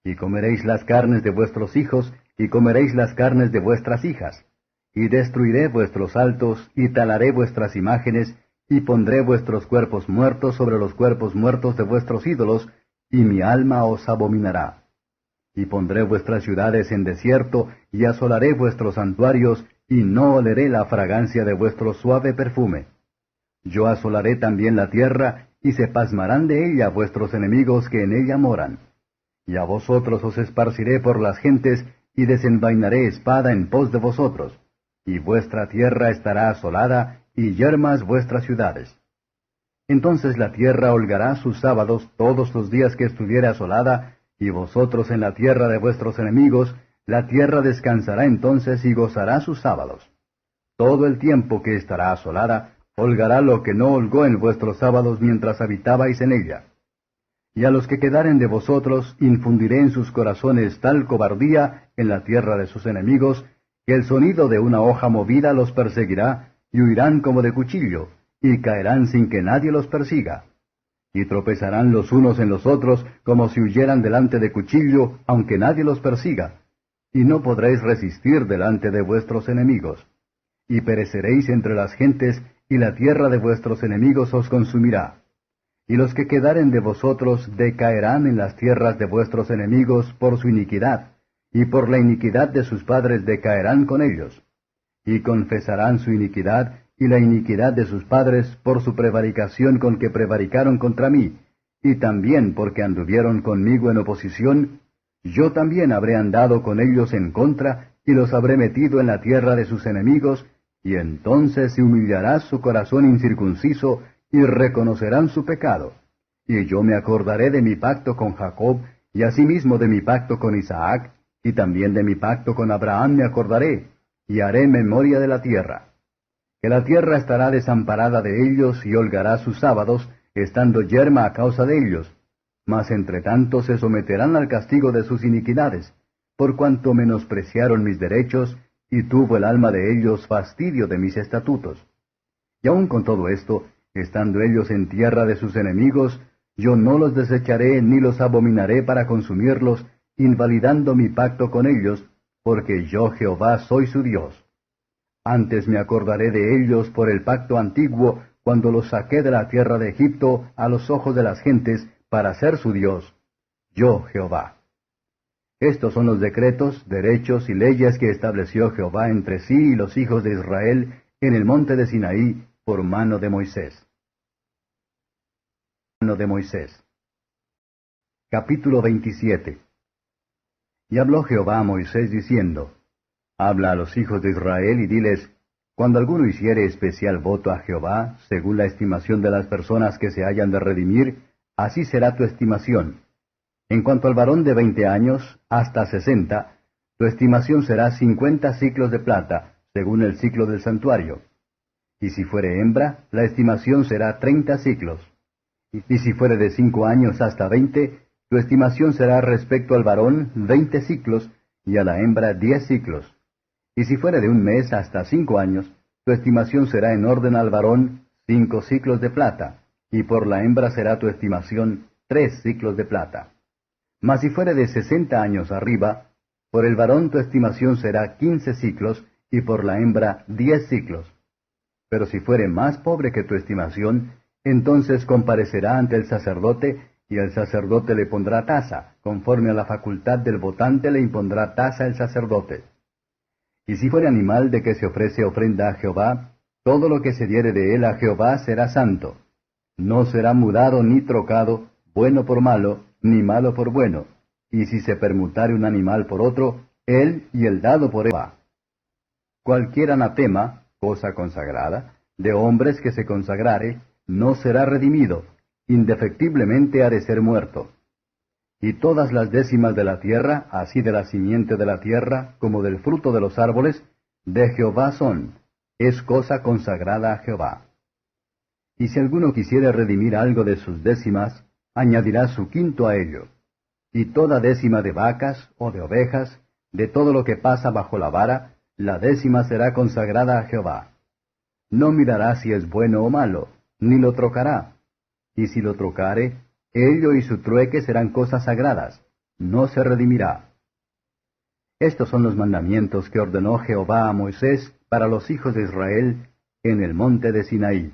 Speaker 1: Y comeréis las carnes de vuestros hijos, y comeréis las carnes de vuestras hijas. Y destruiré vuestros altos, y talaré vuestras imágenes, y pondré vuestros cuerpos muertos sobre los cuerpos muertos de vuestros ídolos, y mi alma os abominará. Y pondré vuestras ciudades en desierto, y asolaré vuestros santuarios, y no oleré la fragancia de vuestro suave perfume. Yo asolaré también la tierra, y se pasmarán de ella vuestros enemigos que en ella moran. Y a vosotros os esparciré por las gentes, y desenvainaré espada en pos de vosotros. Y vuestra tierra estará asolada, y yermas vuestras ciudades. Entonces la tierra holgará sus sábados todos los días que estuviere asolada, y vosotros en la tierra de vuestros enemigos, la tierra descansará entonces y gozará sus sábados. Todo el tiempo que estará asolada, holgará lo que no holgó en vuestros sábados mientras habitabais en ella. Y a los que quedaren de vosotros, infundiré en sus corazones tal cobardía en la tierra de sus enemigos, que el sonido de una hoja movida los perseguirá, y huirán como de cuchillo, y caerán sin que nadie los persiga. Y tropezarán los unos en los otros, como si huyeran delante de cuchillo, aunque nadie los persiga. Y no podréis resistir delante de vuestros enemigos. Y pereceréis entre las gentes, y la tierra de vuestros enemigos os consumirá. Y los que quedaren de vosotros decaerán en las tierras de vuestros enemigos por su iniquidad, y por la iniquidad de sus padres decaerán con ellos. Y confesarán su iniquidad, y la iniquidad de sus padres por su prevaricación con que prevaricaron contra mí, y también porque anduvieron conmigo en oposición, yo también habré andado con ellos en contra, y los habré metido en la tierra de sus enemigos, y entonces se humillará su corazón incircunciso, y reconocerán su pecado. Y yo me acordaré de mi pacto con Jacob, y asimismo de mi pacto con Isaac, y también de mi pacto con Abraham me acordaré, y haré memoria de la tierra. Que la tierra estará desamparada de ellos, y holgará sus sábados, estando yerma a causa de ellos. Mas entre tanto se someterán al castigo de sus iniquidades, por cuanto menospreciaron mis derechos, y tuvo el alma de ellos fastidio de mis estatutos. Y aun con todo esto, estando ellos en tierra de sus enemigos, yo no los desecharé ni los abominaré para consumirlos, invalidando mi pacto con ellos, porque yo Jehová soy su Dios. Antes me acordaré de ellos por el pacto antiguo, cuando los saqué de la tierra de Egipto a los ojos de las gentes, para ser su Dios, yo Jehová. Estos son los decretos, derechos y leyes que estableció Jehová entre sí y los hijos de Israel en el monte de Sinaí, por mano de Moisés. Capítulo 27. Y habló Jehová a Moisés diciendo, Habla a los hijos de Israel y diles, Cuando alguno hiciere especial voto a Jehová, según la estimación de las personas que se hayan de redimir, así será tu estimación. En cuanto al varón de 20 años, hasta 60, tu estimación será 50 siclos de plata, según el siclo del santuario. Y si fuere hembra, la estimación será 30 siclos. Y si fuere de 5 años hasta 20, tu estimación será respecto al varón 20 siclos, y a la hembra 10 siclos. Y si fuere de un mes hasta 5 años, tu estimación será en orden al varón 5 siclos de plata, y por la hembra será tu estimación 3 siclos de plata. Mas si fuere de 60 años arriba, por el varón tu estimación será 15 siclos, y por la hembra 10 siclos. Pero si fuere más pobre que tu estimación, entonces comparecerá ante el sacerdote, y el sacerdote le pondrá tasa, conforme a la facultad del votante le impondrá tasa el sacerdote. Y si fuere animal de que se ofrece ofrenda a Jehová, todo lo que se diere de él a Jehová será santo. No será mudado ni trocado, bueno por malo, ni malo por bueno. Y si se permutare un animal por otro, él y el dado por él va. Cualquier anatema, cosa consagrada, de hombres que se consagrare, no será redimido, indefectiblemente ha de ser muerto. Y todas las décimas de la tierra, así de la simiente de la tierra, como del fruto de los árboles, de Jehová son, es cosa consagrada a Jehová. Y si alguno quisiere redimir algo de sus décimas, añadirá su quinto a ello. Y toda décima de vacas o de ovejas, de todo lo que pasa bajo la vara, la décima será consagrada a Jehová. No mirará si es bueno o malo, ni lo trocará. Y si lo trocare, ello y su trueque serán cosas sagradas, no se redimirá. Estos son los mandamientos que ordenó Jehová a Moisés para los hijos de Israel en el monte de Sinaí.